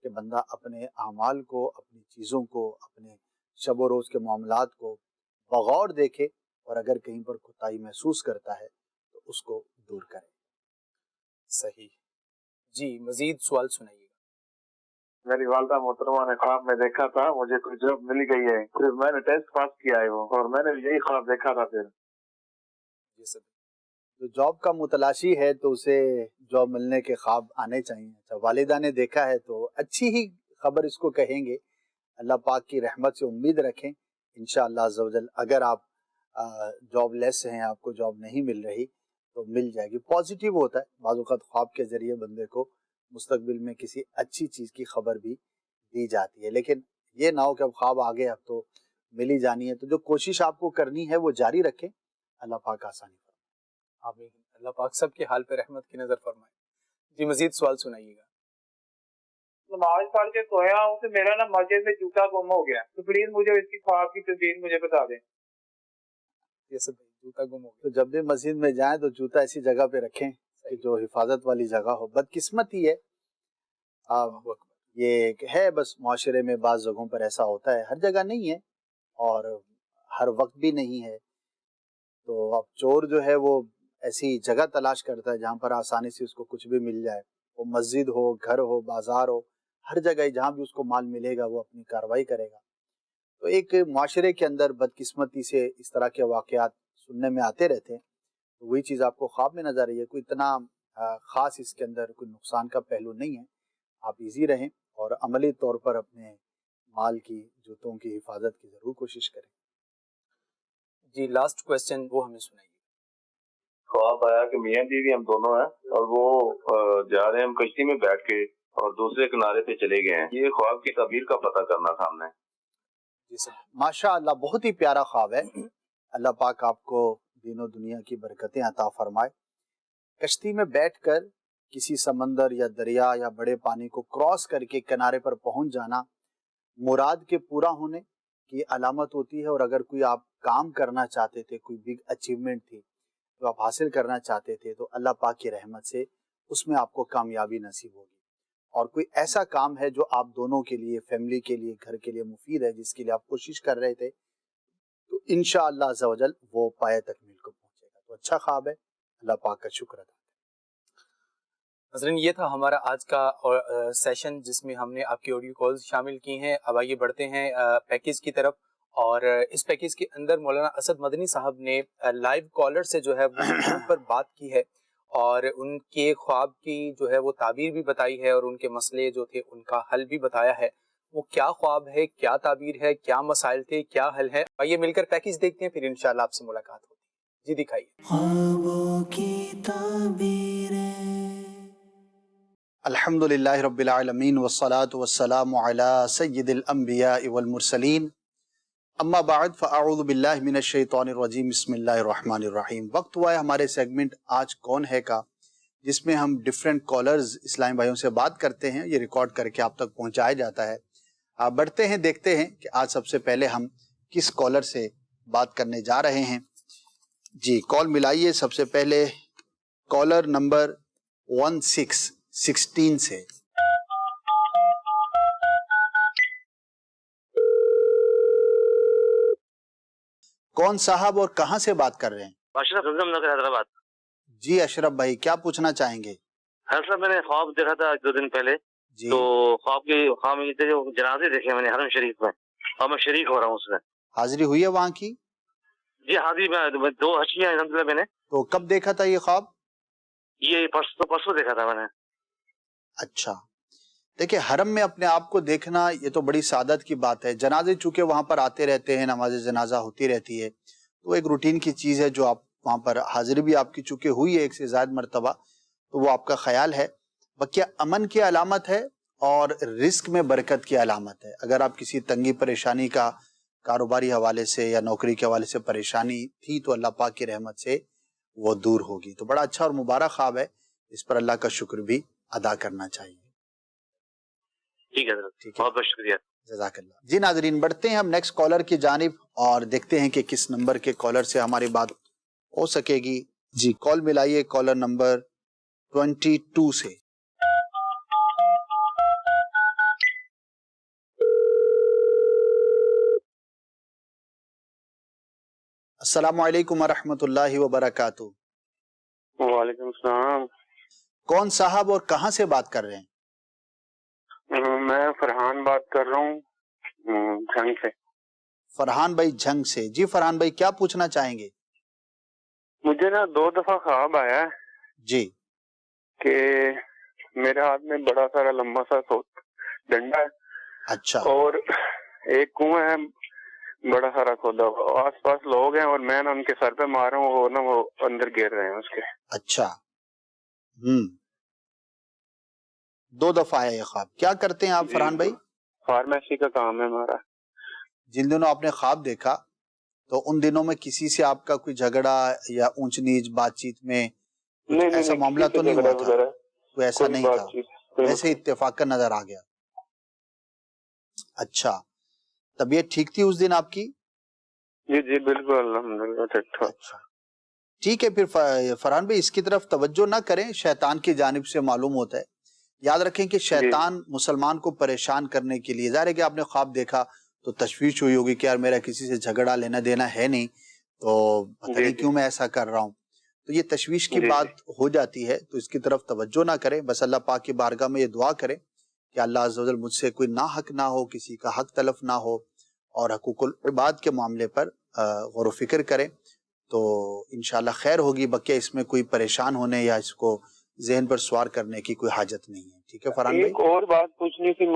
کہ بندہ اپنے اعمال کو، اپنی چیزوں کو، اپنے شب و روز کے معاملات کو بغور دیکھے اور اگر کہیں پر کوتاہی محسوس کرتا ہے تو اس کو دور کرے. صحیح. جی مزید سوال سنائیے. میری والدہ محترمہ نے خواب میں دیکھا تھا مجھے کوئی جاب مل گئی ہے، پھر میں نے ٹیسٹ پاس کیا ہے وہ، اور میں نے یہی خواب دیکھا تھا. پھر جو جاب کا متلاشی ہے تو اسے جاب ملنے کے خواب آنے چاہیے. اچھا، والدہ نے دیکھا ہے تو اچھی ہی خبر اس کو کہیں گے. اللہ پاک کی رحمت سے امید رکھیں انشاءاللہ عز و جل. اگر آپ جاب لیس ہیں, آپ کو جاب نہیں مل رہی تو مل جائے گی. پازیٹیو ہوتا ہے بعض اوقات, خواب کے ذریعے بندے کو مستقبل میں کسی اچھی چیز کی خبر بھی دی جاتی ہے. لیکن یہ نہ ہو کہ اب خواب آ گئے اب تو مل ہی جانی ہے. تو جو کوشش آپ کو کرنی ہے وہ جاری رکھیں, اللہ پاک آسانی فرمائے. آمین. اللہ پاک سب کے حال پہ رحمت کی نظر فرمائے. جی مزید سوال سنائیے گا. نماز پڑھ کے سویا ہوں تو میرا نا مسجد میں جوتا گم ہو گیا, تو پلیز مجھے اس کی خواب کی تفصیل مجھے بتا دیں. جوتا گم ہو گیا تو جب بھی مسجد میں جائیں تو جوتا ایسی جگہ پہ رکھیں کہ جو حفاظت والی جگہ ہو. بدقسمتی ہے, یہ ہے بس معاشرے میں بعض جگہوں پر ایسا ہوتا ہے, ہر جگہ نہیں ہے اور ہر وقت بھی نہیں ہے. تو اب چور جو ہے وہ ایسی جگہ تلاش کرتا ہے جہاں پر آسانی سے اس کو کچھ بھی مل جائے. وہ مسجد ہو, گھر ہو, بازار ہو, ہر جگہ جہاں بھی اس کو مال ملے گا وہ اپنی کارروائی کرے گا. تو ایک معاشرے کے اندر بدقسمتی سے اس طرح کے واقعات سننے میں آتے رہتے ہیں. تو وہی چیز آپ کو خواب میں نظر رہی ہے, کوئی اتنا خاص اس کے اندر کوئی نقصان کا پہلو نہیں ہے. آپ ایزی رہیں اور عملی طور پر اپنے مال کی, جوتوں کی حفاظت کی ضرور کوشش کریں. جی لاسٹ کویسچن وہ ہمیں سنائیے. خواب آیا کہ میاں بیوی ہم دونوں ہیں اور وہ جا رہے ہیں, ہم کشتی میں بیٹھ کے اور دوسرے کنارے پہ چلے گئے ہیں. یہ خواب کی تعبیر کا پتہ کرنا تھا ہم نے. ماشاء اللہ بہت ہی پیارا خواب ہے. اللہ پاک آپ کو دین و دنیا کی برکتیں عطا فرمائے. کشتی میں بیٹھ کر کسی سمندر یا دریا یا بڑے پانی کو کراس کر کے کنارے پر پہنچ جانا مراد کے پورا ہونے کی علامت ہوتی ہے. اور اگر کوئی آپ کام کرنا چاہتے تھے, کوئی بگ اچیومنٹ تھی جو آپ حاصل کرنا چاہتے تھے, تو اللہ پاک کی رحمت سے اس میں آپ کو کامیابی نصیب ہوگی. اور کوئی ایسا کام ہے جو آپ دونوں کے لیے, فیملی کے لیے, گھر کے لیے مفید ہے, جس کے لیے آپ کوشش کر رہے تھے, تو انشاءاللہ عز و جل وہ پایہ تکمیل کو پہنچے گا. تو اچھا خواب ہے, اللہ پاک کا شکر ادا. ناظرین یہ تھا ہمارا آج کا سیشن جس میں ہم نے آپ کی آڈیو کالز شامل کی ہیں. اب آئیے بڑھتے ہیں پیکیج کی طرف. اور اس پیکیج کے اندر مولانا اسد مدنی صاحب نے لائیو کالر سے جو ہے وہ پر بات کی ہے اور ان کے خواب کی جو ہے وہ تعبیر بھی بتائی ہے اور ان کے مسئلے جو تھے ان کا حل بھی بتایا ہے. وہ کیا خواب ہے, کیا تعبیر ہے, کیا مسائل تھے, کیا حل ہے, آئیے مل کر پیکیج دیکھتے ہیں, پھر انشاءاللہ آپ سے ملاقات ہوگی. جی دکھائیے. خوابوں کی تعبیریں. الحمدللہ رب العالمین والصلاة والسلام علی سید الانبیاء والمرسلین. اما بعد فاعوذ باللہ من الشیطان الرجیم. بسم اللہ الرحمن الرحیم. وقت ہوا ہے ہمارے سیگمنٹ آج کون ہے کا, جس میں ہم ڈیفرنٹ کالرز اسلامی بھائیوں سے بات کرتے ہیں. یہ ریکارڈ کر کے آپ تک پہنچایا جاتا ہے. آپ بڑھتے ہیں, دیکھتے ہیں کہ آج سب سے پہلے ہم کس کالر سے بات کرنے جا رہے ہیں. جی کال ملائیے. سب سے پہلے کالر نمبر 1616 سے. کون صاحب اور کہاں سے بات کر رہے ہیں؟ اشرف نگر حیدرآباد. جی اشرف بھائی کیا پوچھنا چاہیں گے؟ صاحب میں نے خواب دیکھا تھا 2 دن پہلے. جی. تو خواب میں جنازے دیکھے میں نے حرم شریف میں, اور میں شریک ہو رہا ہوں اس میں. حاضری ہوئی ہے وہاں کی؟ جی حاضری میں 2 حج کیا الحمد للہ میں نے. تو کب دیکھا تھا یہ خواب؟ یہ پرسوں دیکھا تھا میں نے. اچھا دیکھیں, حرم میں اپنے آپ کو دیکھنا یہ تو بڑی سعادت کی بات ہے. جنازے چونکہ وہاں پر آتے رہتے ہیں, نماز جنازہ ہوتی رہتی ہے, تو ایک روٹین کی چیز ہے جو آپ وہاں پر حاضری بھی آپ کی چونکہ ہوئی ہے 1 سے زائد مرتبہ, تو وہ آپ کا خیال ہے. بقیہ امن کی علامت ہے اور رزق میں برکت کی علامت ہے. اگر آپ کسی تنگی پریشانی کا کاروباری حوالے سے یا نوکری کے حوالے سے پریشانی تھی تو اللہ پاک کی رحمت سے وہ دور ہوگی. تو بڑا اچھا اور مبارک خواب ہے, اس پر اللہ کا شکر بھی ادا کرنا چاہیے. ٹھیک ہے حضرت, بہت بہت شکریہ. جزاک اللہ. جی ناظرین بڑھتے ہیں ہم نیکسٹ کالر کی جانب اور دیکھتے ہیں کہ کس نمبر کے کالر سے ہماری بات ہو سکے گی. جی کال ملائیے کالر نمبر 22 سے. السلام علیکم ورحمۃ اللہ وبرکاتہ. وعلیکم السلام. کون صاحب اور کہاں سے بات کر رہے ہیں؟ میں فرحان بات کر رہا ہوں جھنگ سے. فرحان بھائی جھنگ سے. جی فرحان بھائی کیا پوچھنا چاہیں گے؟ مجھے نا 2 دفعہ خواب آیا ہے جی کہ میرے ہاتھ میں بڑا سارا لمبا سا ڈنڈا ہے اچھا. اور ایک کنواں ہے بڑا سارا کھودا ہوا، آس پاس لوگ ہیں اور میں نا ان کے سر پہ مار رہا ہوں، وہ اندر گر رہے ہیں اس کے. اچھا. 2 دفعہ آیا یہ خواب. کیا کرتے ہیں آپ فرحان بھائی؟ فارمیسی کا کام ہے ہمارا. جن دنوں آپ نے خواب دیکھا تو ان دنوں میں کسی سے آپ کا کوئی جھگڑا یا اونچ نیچ بات چیت میں ایسا معاملہ تو نہیں ہوا تھا؟ کوئی ایسا نہیں تھا، ویسے اتفاق کا نظر آ گیا. اچھا. طبیعت ٹھیک تھی اس دن آپ کی؟ جی جی بالکل الحمدللہ ٹھیک ٹھاک. ٹھیک ہے. پھر فرحان بھائی اس کی طرف توجہ نہ کریں، شیطان کی جانب سے معلوم ہوتا ہے. یاد رکھیں کہ شیطان مسلمان کو پریشان کرنے کے لیے، ظاہر ہے کہ آپ نے خواب دیکھا تو تشویش ہوئی ہوگی کہ یار میرا کسی سے جھگڑا لینا دینا ہے نہیں تو پتہ نہیں کیوں میں ایسا کر رہا ہوں. تو یہ تشویش کی بات ہو جاتی ہے، تو اس کی طرف توجہ نہ کریں. بس اللہ پاک کی بارگاہ میں یہ دعا کریں کہ اللہ عز و جل مجھ سے کوئی ناحق نہ ہو، کسی کا حق تلف نہ ہو، اور حقوق العباد کے معاملے پر غور و فکر کریں تو انشاءاللہ خیر ہوگی. بقیہ اس میں کوئی پریشان ہونے یا اس کو ذہن پر سوار کرنے کی کوئی حاجت نہیں ہے. ٹھیک ہے فرحان بھائی؟ ایک اور بات پوچھنی تھی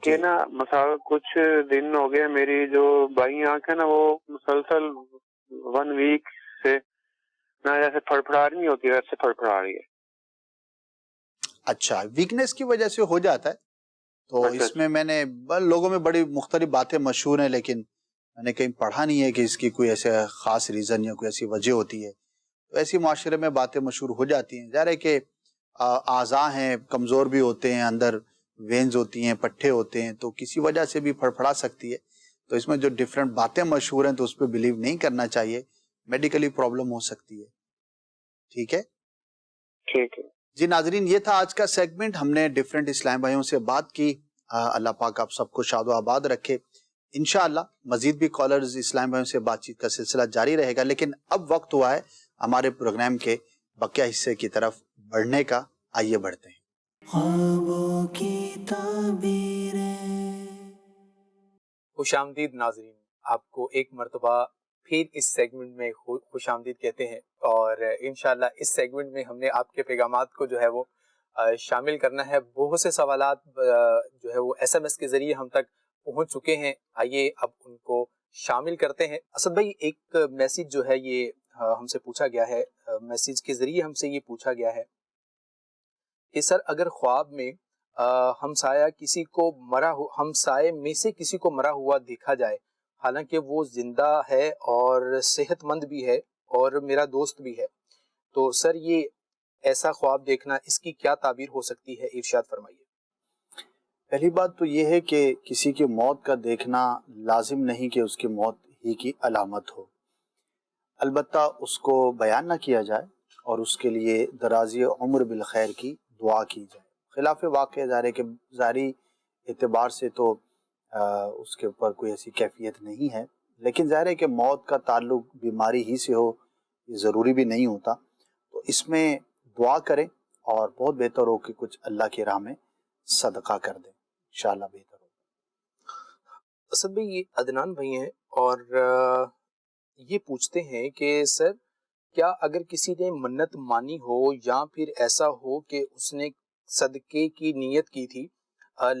کہ نا مثلا کچھ دن ہو گئے میری جو بائیں آنکھ ہے نا وہ مسلسل 1 ویک سے نہ جیسے پھڑپڑا نہیں ہوتی ویسے پھڑپڑا رہی ہے. اچھا. ویکنس کی وجہ سے ہو جاتا ہے. تو اس میں نے لوگوں میں بڑی مختلف باتیں مشہور ہیں، لیکن میں نے کہیں پڑھا نہیں ہے کہ اس کی کوئی ایسے خاص ریزن یا کوئی ایسی وجہ ہوتی ہے. تو ایسی معاشرے میں باتیں مشہور ہو جاتی ہیں. ظاہر ہے کہ اعضاء ہیں، کمزور بھی ہوتے ہیں، اندر وینز ہوتی ہیں، پٹھے ہوتے ہیں، تو کسی وجہ سے بھی پھڑپڑا سکتی ہے. تو اس میں جو ڈیفرنٹ باتیں مشہور ہیں تو اس پہ بلیو نہیں کرنا چاہیے. میڈیکلی پرابلم ہو سکتی ہے. ٹھیک ہے؟ ٹھیک ہے جی. ناظرین یہ تھا آج کا سیگمنٹ. ہم نے ڈیفرنٹ اسلام بھائیوں سے بات کی. اللہ پاک آپ سب کو شاد و آباد رکھے. انشاءاللہ مزید بھی کالرز اسلام بھائیوں سے بات چیت کا سلسلہ جاری رہے گا، لیکن اب وقت ہوا ہے ہمارے پروگرام کے بقیہ حصے کی طرف بڑھنے کا. آئیے بڑھتے ہیں. خوابوں کی تعبیریں. خوش آمدید ناظرین، آپ کو ایک مرتبہ پھر اس سیگمنٹ میں خوش آمدید کہتے ہیں، اور انشاءاللہ اس سیگمنٹ میں ہم نے آپ کے پیغامات کو جو ہے وہ شامل کرنا ہے. بہت سے سوالات جو ہے وہ SMS کے ذریعے ہم تک پہنچ چکے ہیں. آئیے اب ان کو شامل کرتے ہیں. اسد بھائی ایک میسیج جو ہے یہ ہم سے پوچھا گیا ہے، میسیج کے ذریعے ہم سے یہ پوچھا گیا ہے کہ سر اگر خواب میں ہمسایہ میں سے کسی کو مرا ہوا دیکھا جائے، حالانکہ وہ زندہ ہے اور صحت مند بھی ہے اور میرا دوست بھی ہے، تو سر یہ ایسا خواب دیکھنا اس کی کیا تعبیر ہو سکتی ہے؟ ارشاد فرمائیے. پہلی بات تو یہ ہے کہ کسی کی موت کا دیکھنا لازم نہیں کہ اس کی موت ہی کی علامت ہو. البتہ اس کو بیان نہ کیا جائے اور اس کے لیے درازی عمر بالخیر کی دعا کی جائے. خلاف واقع ظاہر ہے کہ ظاہری اعتبار سے تو اس کے اوپر کوئی ایسی کیفیت نہیں ہے، لیکن ظاہر ہے کہ موت کا تعلق بیماری ہی سے ہو یہ ضروری بھی نہیں ہوتا. تو اس میں دعا کریں اور بہت بہتر ہو کہ کچھ اللہ کی راہ میں صدقہ کر دیں، انشاءاللہ بہتر ہو. اسد بھائی یہ عدنان بھائی ہیں اور یہ پوچھتے ہیں کہ سر کیا اگر کسی نے منت مانی ہو یا پھر ایسا ہو کہ اس نے صدقے کی نیت کی تھی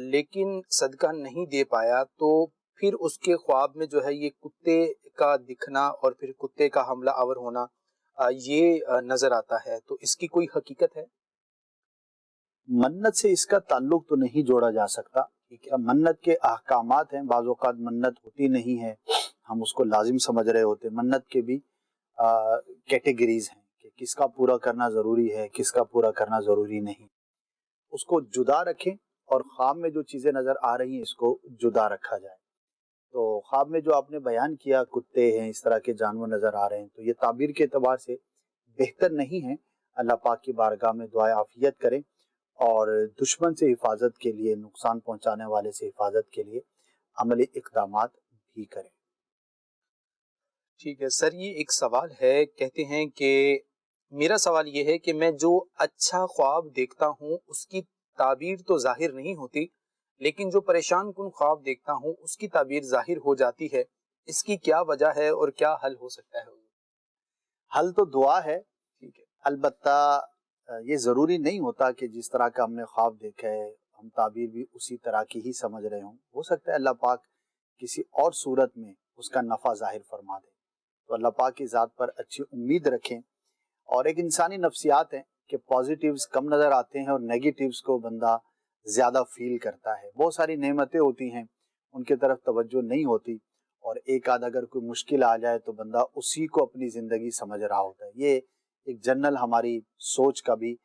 لیکن صدقہ نہیں دے پایا، تو پھر اس کے خواب میں جو ہے یہ کتے کا دکھنا اور پھر کتے کا حملہ آور ہونا یہ نظر آتا ہے، تو اس کی کوئی حقیقت ہے؟ منت سے اس کا تعلق تو نہیں جوڑا جا سکتا. منت کے احکامات ہیں، بعض اوقات منت ہوتی نہیں ہے، ہم اس کو لازم سمجھ رہے ہوتے. منت کے بھی کیٹیگریز ہیں کہ کس کا پورا کرنا ضروری ہے، کس کا پورا کرنا ضروری نہیں. اس کو جدا رکھیں اور خواب میں جو چیزیں نظر آ رہی ہیں اس کو جدا رکھا جائے. تو خواب میں جو آپ نے بیان کیا کتے ہیں، اس طرح کے جانور نظر آ رہے ہیں، تو یہ تعبیر کے اعتبار سے بہتر نہیں ہے. اللہ پاک کی بارگاہ میں دعائے عافیت کریں اور دشمن سے حفاظت کے لیے، نقصان پہنچانے والے سے حفاظت کے لیے عملی اقدامات بھی کریں. ٹھیک ہے سر. یہ ایک سوال ہے، کہتے ہیں کہ میرا سوال یہ ہے کہ میں جو اچھا خواب دیکھتا ہوں اس کی تعبیر تو ظاہر نہیں ہوتی، لیکن جو پریشان کن خواب دیکھتا ہوں اس کی تعبیر ظاہر ہو جاتی ہے. اس کی کیا وجہ ہے اور کیا حل ہو سکتا ہے؟ حل تو دعا ہے. ٹھیک ہے. البتہ یہ ضروری نہیں ہوتا کہ جس طرح کا ہم نے خواب دیکھا ہے ہم تعبیر بھی اسی طرح کی ہی سمجھ رہے ہوں. ہو سکتا ہے اللہ پاک کسی اور صورت میں اس کا نفع ظاہر فرما دے. تو اللہ پاک کی ذات پر اچھی امید رکھیں. اور ایک انسانی نفسیات ہے کہ پازیٹیوز کم نظر آتے ہیں اور نیگیٹیوز کو بندہ زیادہ فیل کرتا ہے. بہت ساری نعمتیں ہوتی ہیں ان کی طرف توجہ نہیں ہوتی، اور ایک آدھ اگر کوئی مشکل آ جائے تو بندہ اسی کو اپنی زندگی سمجھ رہا ہوتا ہے. یہ ایک جنرل ہماری سوچ کا بھی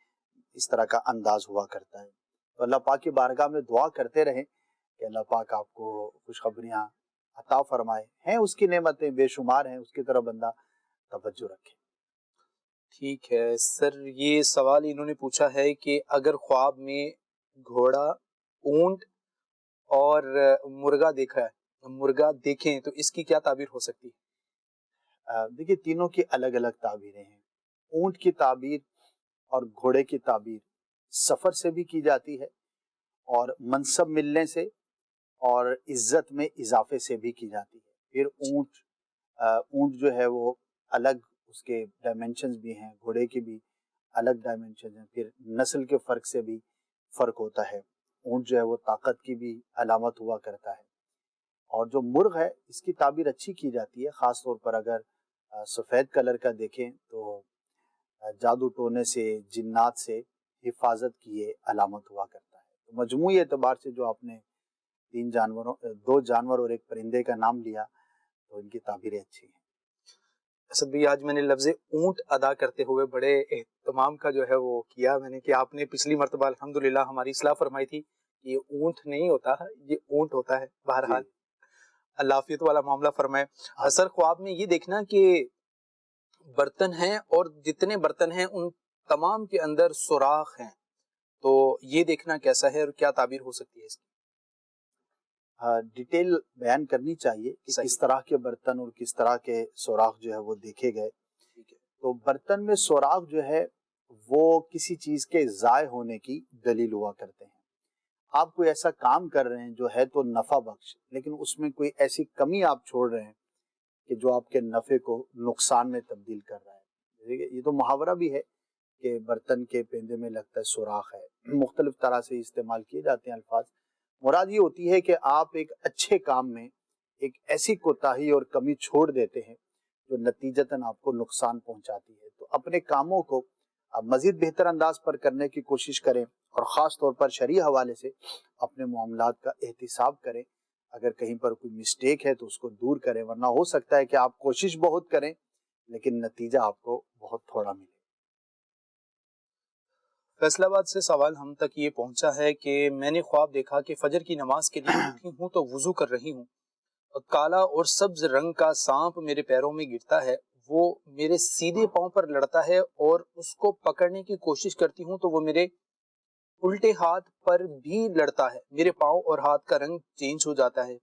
اس طرح کا انداز ہوا کرتا ہے. تو اللہ پاک کی بارگاہ میں دعا کرتے رہیں کہ اللہ پاک آپ کو خوشخبریاں عطا فرمائے. ہیں اس کی نعمتیں بے شمار ہیں، اس کی طرف بندہ توجہ رکھے. ٹھیک ہے سر، یہ سوال انہوں نے پوچھا ہے کہ اگر خواب میں گھوڑا، اونٹ اور مرغا دیکھیں تو اس کی کیا تعبیر ہو سکتی ہے؟ دیکھیے تینوں کی الگ الگ تعبیریں ہیں. اونٹ کی تعبیر اور گھوڑے کی تعبیر سفر سے بھی کی جاتی ہے، اور منصب ملنے سے اور عزت میں اضافے سے بھی کی جاتی ہے. پھر اونٹ جو ہے وہ الگ اس کے ڈائمنشنز بھی ہیں، گھوڑے کے بھی الگ ڈائمنشنز ہیں. پھر نسل کے فرق سے بھی فرق ہوتا ہے. اونٹ جو ہے وہ طاقت کی بھی علامت ہوا کرتا ہے. اور جو مرغ ہے اس کی تعبیر اچھی کی جاتی ہے، خاص طور پر اگر سفید کلر کا دیکھیں تو جادو ٹونے سے، جنات سے حفاظت کی یہ علامت ہوا کرتا ہے. تو مجموعی اعتبار سے جو آپ نے دو جانور اور ایک پرندے کا نام لیا تو ان کی تعبیریں اچھی ہیں. اسد بھائی آج میں نے لفظ اونٹ ادا کرتے ہوئے بڑے اہتمام کا جو ہے وہ کیا میں نے، کہ آپ نے پچھلی مرتبہ الحمدللہ ہماری اصلاح فرمائی تھی کہ یہ اونٹ نہیں ہوتا، یہ اونٹ ہوتا ہے. بہرحال اللہ عافیت والا معاملہ فرمائے. سر خواب میں یہ دیکھنا کہ برتن ہیں اور جتنے برتن ہیں ان تمام کے اندر سوراخ ہیں، تو یہ دیکھنا کیسا ہے اور کیا تعبیر ہو سکتی ہے اس کی؟ ڈیٹیل بیان کرنی چاہیے کہ کس طرح کے برتن اور کس طرح کے سوراخ جو ہے وہ دیکھے گئے. تو برتن میں سوراخ جو ہے وہ کسی چیز کے ضائع ہونے کی دلیل ہوا کرتے ہیں. آپ کوئی ایسا کام کر رہے ہیں جو ہے تو نفع بخش، لیکن اس میں کوئی ایسی کمی آپ چھوڑ رہے ہیں کہ جو آپ کے نفع کو نقصان میں تبدیل کر رہا ہے. یہ تو محاورہ بھی ہے کہ برتن کے پیندے میں لگتا ہے سوراخ ہے. مختلف طرح سے استعمال کیے جاتے ہیں الفاظ. مراد یہ ہوتی ہے کہ آپ ایک اچھے کام میں ایک ایسی کوتاہی اور کمی چھوڑ دیتے ہیں جو نتیجتاً آپ کو نقصان پہنچاتی ہے. تو اپنے کاموں کو آپ مزید بہتر انداز پر کرنے کی کوشش کریں، اور خاص طور پر شرعی حوالے سے اپنے معاملات کا احتساب کریں. اگر کہیں پر کوئی مسٹیک ہے تو اس کو دور کریں، ورنہ ہو سکتا ہے کہ آپ کوشش بہت کریں لیکن نتیجہ آپ کو بہت تھوڑا ملے. فیصل آباد سے سوال ہم تک یہ پہنچا ہے کہ میں نے خواب دیکھا کہ فجر کی نماز کے لیے اٹھی ہوں تو وضو کر رہی ہوں، اور کالا اور سبز رنگ کا سانپ میرے پیروں میں گرتا ہے. وہ میرے سیدھے پاؤں پر لڑتا ہے اور اس کو پکڑنے کی کوشش کرتی ہوں تو وہ میرے الٹے ہاتھ پر بھی لڑتا ہے. میرے پاؤں اور ہاتھ کا رنگ چینج ہو جاتا ہے.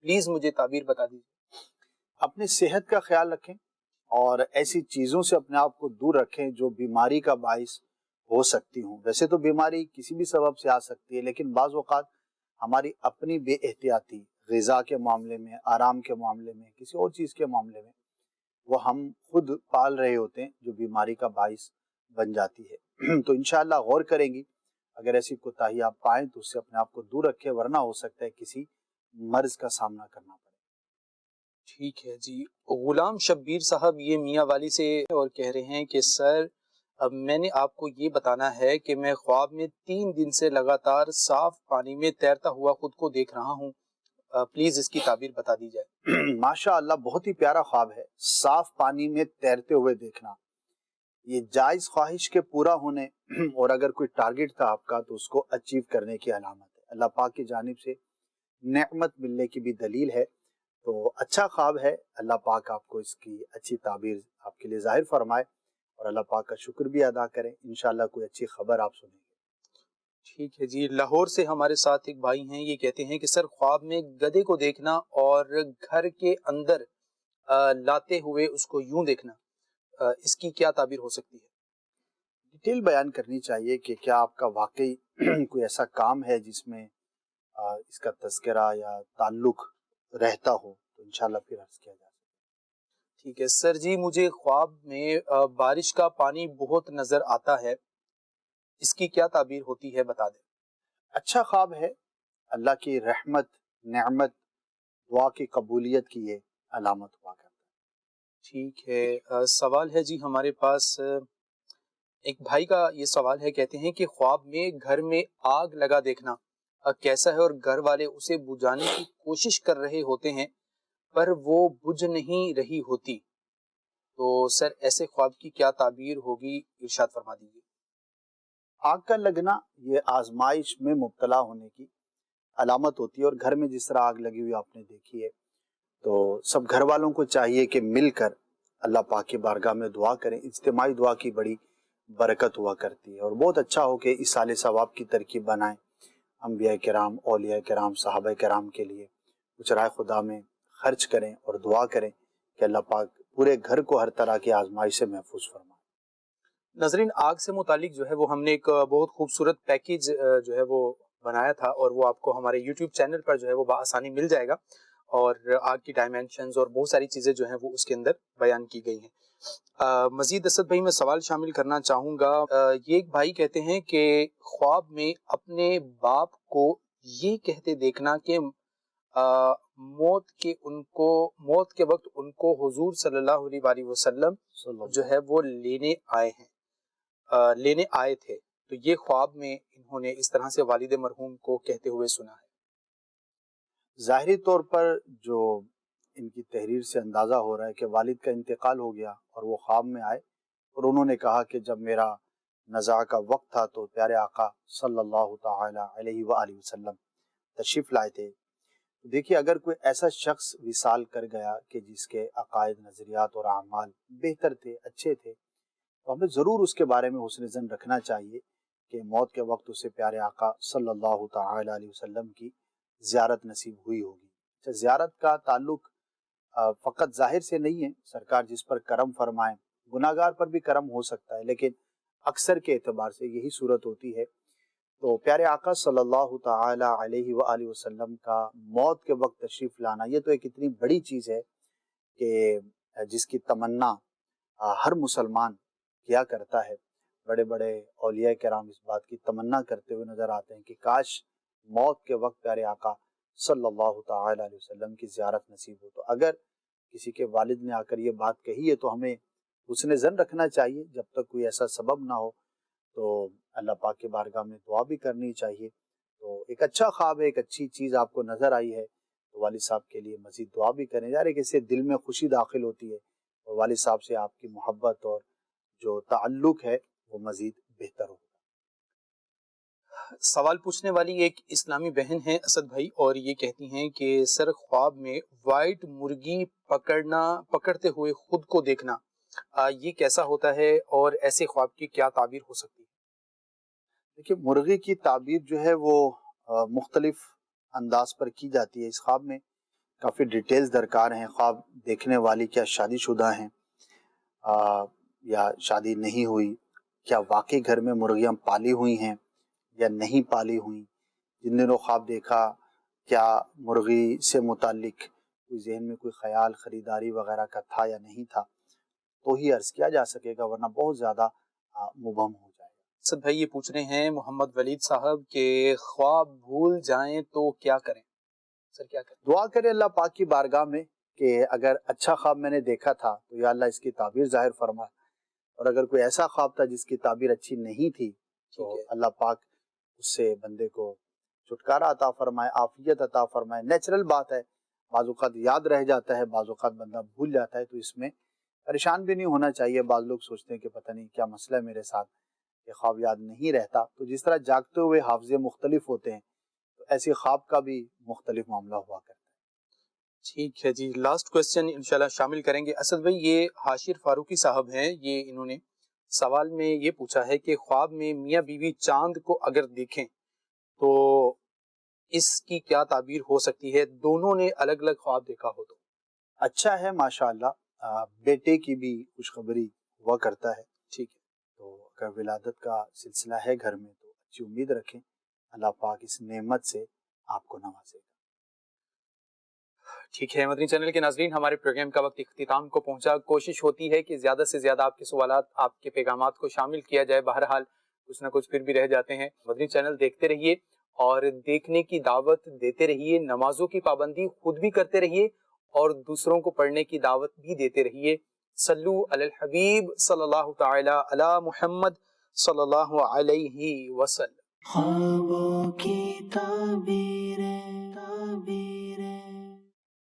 پلیز مجھے تعبیر بتا دیجیے. اپنی صحت کا خیال رکھیں اور ایسی چیزوں سے اپنے آپ کو دور رکھیں جو بیماری کا باعث ہو سکتی ہوں. ویسے تو بیماری کسی بھی سبب سے آ سکتی ہے، لیکن بعض اوقات ہماری اپنی بے احتیاطی غذا کے معاملے میں، آرام کے معاملے میں، کسی اور چیز کے معاملے میں وہ ہم خود پال رہے ہوتے ہیں جو بیماری کا باعث بن جاتی ہے. تو انشاءاللہ غور کریں گی، اگر ایسی کوتاہی آپ پائیں تو اس سے اپنے آپ کو دور رکھیں، ورنہ ہو سکتا ہے کسی مرض کا سامنا کرنا پڑے. ٹھیک ہے جی. غلام شبیر صاحب یہ میاں والی سے اور کہہ رہے ہیں کہ سر اب میں نے آپ کو یہ بتانا ہے کہ میں خواب میں 3 دن سے لگاتار صاف پانی میں تیرتا ہوا خود کو دیکھ رہا ہوں. پلیز اس کی تعبیر بتا دی جائے. ماشاء اللہ بہت ہی پیارا خواب ہے. صاف پانی میں تیرتے ہوئے دیکھنا یہ جائز خواہش کے پورا ہونے اور اگر کوئی ٹارگٹ تھا آپ کا تو اس کو اچیو کرنے کی علامت ہے. اللہ پاک کی جانب سے نعمت ملنے کی بھی دلیل ہے. تو اچھا خواب ہے. اللہ پاک آپ کو اس کی اچھی تعبیر آپ کے لیے ظاہر فرمائے اور اللہ پاک کا شکر بھی ادا کریں. انشاءاللہ کوئی اچھی خبر آپ سنیں گے. ٹھیک ہے جی. لاہور سے ہمارے ساتھ ایک بھائی ہیں، یہ کہتے ہیں کہ سر خواب میں گدھے کو دیکھنا اور گھر کے اندر لاتے ہوئے اس کو یوں دیکھنا، اس کی کیا تعبیر ہو سکتی ہے؟ ڈیٹیل بیان کرنی چاہیے کہ کیا آپ کا واقعی کوئی ایسا کام ہے جس میں اس کا تذکرہ یا تعلق رہتا ہو تو انشاءاللہ پھر عرض کیا جائے. ٹھیک ہے سر جی. مجھے خواب میں بارش کا پانی بہت نظر آتا ہے، اس کی کیا تعبیر ہوتی ہے بتا دیں. اچھا خواب ہے، اللہ کی رحمت، نعمت، دعا کی قبولیت کی یہ علامت ہوا کرتا ہے۔ ٹھیک ہے، سوال ہے جی ہمارے پاس، ایک بھائی کا یہ سوال ہے، کہتے ہیں کہ خواب میں گھر میں آگ لگا دیکھنا کیسا ہے، اور گھر والے اسے بجھانے کی کوشش کر رہے ہوتے ہیں پر وہ بجھ نہیں رہی ہوتی، تو سر ایسے خواب کی کیا تعبیر ہوگی، ارشاد فرما دیجیے۔ آگ کا لگنا یہ آزمائش میں مبتلا ہونے کی علامت ہوتی ہے، اور گھر میں جس طرح آگ لگی ہوئی آپ نے دیکھی ہے، تو سب گھر والوں کو چاہیے کہ مل کر اللہ پاک کی بارگاہ میں دعا کریں۔ اجتماعی دعا کی بڑی برکت ہوا کرتی ہے، اور بہت اچھا ہو کہ اس سال ثواب کی ترکیب بنائیں، انبیاء کرام، اولیاء کرام، صحابہ کرام کے لیے کچھ رائے خدا میں خرچ کریں اور دعا کریں کہ اللہ پاک پورے گھر کو ہر طرح کی آزمائش سے محفوظ فرمائے۔ ناظرین، آگ سے متعلق جو ہے وہ ہم نے ایک بہت خوبصورت پیکیج جو ہے وہ بنایا تھا، اور وہ آپ کو ہمارے یوٹیوب چینل پر جو ہے وہ بآسانی مل جائے گا، اور آگ کی ڈائمینشنز اور بہت ساری چیزیں جو ہیں وہ اس کے اندر بیان کی گئی ہیں۔ مزید اسد بھائی میں سوال شامل کرنا چاہوں گا، یہ ایک بھائی کہتے ہیں کہ خواب میں اپنے باپ کو یہ کہتے دیکھنا کہ موت کے وقت ان کو حضور صلی اللہ علیہ وآلہ وسلم جو ہے وہ لینے آئے تھے، تو یہ خواب میں انہوں نے اس طرح سے والد مرحوم کو کہتے ہوئے سنا ہے۔ ظاہری طور پر جو ان کی تحریر سے اندازہ ہو رہا ہے کہ والد کا انتقال ہو گیا اور وہ خواب میں آئے، اور انہوں نے کہا کہ جب میرا نزاع کا وقت تھا تو پیارے آقا صلی اللہ تعالی علیہ وآلہ وسلم تشریف لائے تھے۔ دیکھیے، اگر کوئی ایسا شخص وصال کر گیا کہ جس کے عقائد، نظریات اور اعمال بہتر تھے، اچھے تھے، تو ہمیں ضرور اس کے بارے میں حسن ظن رکھنا چاہیے کہ موت کے وقت اسے پیارے آقا صلی اللہ تعالی علیہ وسلم کی زیارت نصیب ہوئی ہوگی۔ زیارت کا تعلق فقط ظاہر سے نہیں ہے، سرکار جس پر کرم فرمائیں، گناہگار پر بھی کرم ہو سکتا ہے، لیکن اکثر کے اعتبار سے یہی صورت ہوتی ہے۔ تو پیارے آقا صلی اللہ تعالی علیہ وآلہ وسلم کا موت کے وقت تشریف لانا، یہ تو ایک اتنی بڑی چیز ہے کہ جس کی تمنا ہر مسلمان کیا کرتا ہے۔ بڑے بڑے اولیاء کرام اس بات کی تمنا کرتے ہوئے نظر آتے ہیں کہ کاش موت کے وقت پیارے آقا صلی اللہ تعالی علیہ وسلم کی زیارت نصیب ہو۔ تو اگر کسی کے والد نے آ کر یہ بات کہی ہے تو ہمیں حسن ظن رکھنا چاہیے، جب تک کوئی ایسا سبب نہ ہو تو اللہ پاک کے بارگاہ میں دعا بھی کرنی چاہیے۔ تو ایک اچھا خواب ہے، ایک اچھی چیز آپ کو نظر آئی ہے تو والد صاحب کے لیے مزید دعا بھی کریں، یار ایک اس سے دل میں خوشی داخل ہوتی ہے، اور والد صاحب سے آپ کی محبت اور جو تعلق ہے وہ مزید بہتر ہو۔ سوال پوچھنے والی ایک اسلامی بہن ہے اسد بھائی، اور یہ کہتی ہیں کہ سر خواب میں وائٹ مرغی پکڑتے ہوئے خود کو دیکھنا یہ کیسا ہوتا ہے، اور ایسے خواب کی کیا تعبیر ہو سکتی ہے؟ دیکھیے، مرغی کی تعبیر جو ہے وہ مختلف انداز پر کی جاتی ہے۔ اس خواب میں کافی ڈیٹیلز درکار ہیں۔ خواب دیکھنے والی کیا شادی شدہ ہیں یا شادی نہیں ہوئی، کیا واقعی گھر میں مرغیاں پالی ہوئی ہیں یا نہیں پالی ہوئی، جن دنوں خواب دیکھا کیا مرغی سے متعلق کوئی ذہن میں کوئی خیال خریداری وغیرہ کا تھا یا نہیں تھا، تو ہی عرض کیا جا سکے گا، ورنہ بہت زیادہ مبہم ہو جائے گا۔ اسد بھائی یہ پوچھ رہے ہیں محمد ولید صاحب کہ خواب بھول جائیں تو کیا کریں؟ سر کیا کریں؟ دعا کریں اللہ پاک کی بارگاہ میں کہ اگر اچھا خواب میں نے دیکھا تھا تو یا اللہ اس کی تعبیر ظاہر فرما، اور اگر کوئی ایسا خواب تھا جس کی تعبیر اچھی نہیں تھی تو اللہ پاک اس سے بندے کو چھٹکارا عطا فرمائے، عافیت عطا فرمائے۔ نیچرل بات ہے، بعض اوقات یاد رہ جاتا ہے، بعض اوقات بندہ بھول جاتا ہے، تو اس میں پریشان بھی نہیں ہونا چاہیے۔ بعض لوگ سوچتے ہیں کہ پتہ نہیں کیا مسئلہ ہے میرے ساتھ، یہ خواب یاد نہیں رہتا، تو جس طرح جاگتے ہوئے حافظے مختلف ہوتے ہیں تو ایسے خواب کا بھی مختلف معاملہ ہوا کرتا ہے۔ ٹھیک ہے جی، لاسٹ کوسچن انشاءاللہ شامل کریں گے۔ اسد بھائی یہ حاشر فاروقی صاحب ہیں، یہ انہوں نے سوال میں یہ پوچھا ہے کہ خواب میں میاں بیوی چاند کو اگر دیکھیں تو اس کی کیا تعبیر ہو سکتی ہے، دونوں نے الگ الگ خواب دیکھا ہو تو؟ اچھا ہے، ماشاءاللہ، بیٹے کی بھی خوشخبری ہوا کرتا ہے۔ ٹھیک ہے، تو اگر ولادت کا سلسلہ ہے گھر میں تو اچھی امید رکھیں، اللہ پاک اس نعمت سے آپ کو نوازے گا۔ ٹھیک ہے مدنی چینل کے ناظرین، ہمارے پروگرام کا وقت اختتام کو پہنچا۔ کوشش ہوتی ہے کہ زیادہ سے زیادہ آپ کے سوالات، آپ کے پیغامات کو شامل کیا جائے، بہرحال کچھ نہ کچھ پھر بھی رہ جاتے ہیں۔ مدنی چینل دیکھتے رہیے اور دیکھنے کی دعوت دیتے رہیے، نمازوں کی پابندی خود بھی کرتے رہیے اور دوسروں کو پڑھنے کی دعوت بھی دیتے رہیے۔ صلو علی الحبیب صلی اللہ تعالی علی محمد صلی اللہ علیہ وسلم۔ خوابوں کی تعبیریں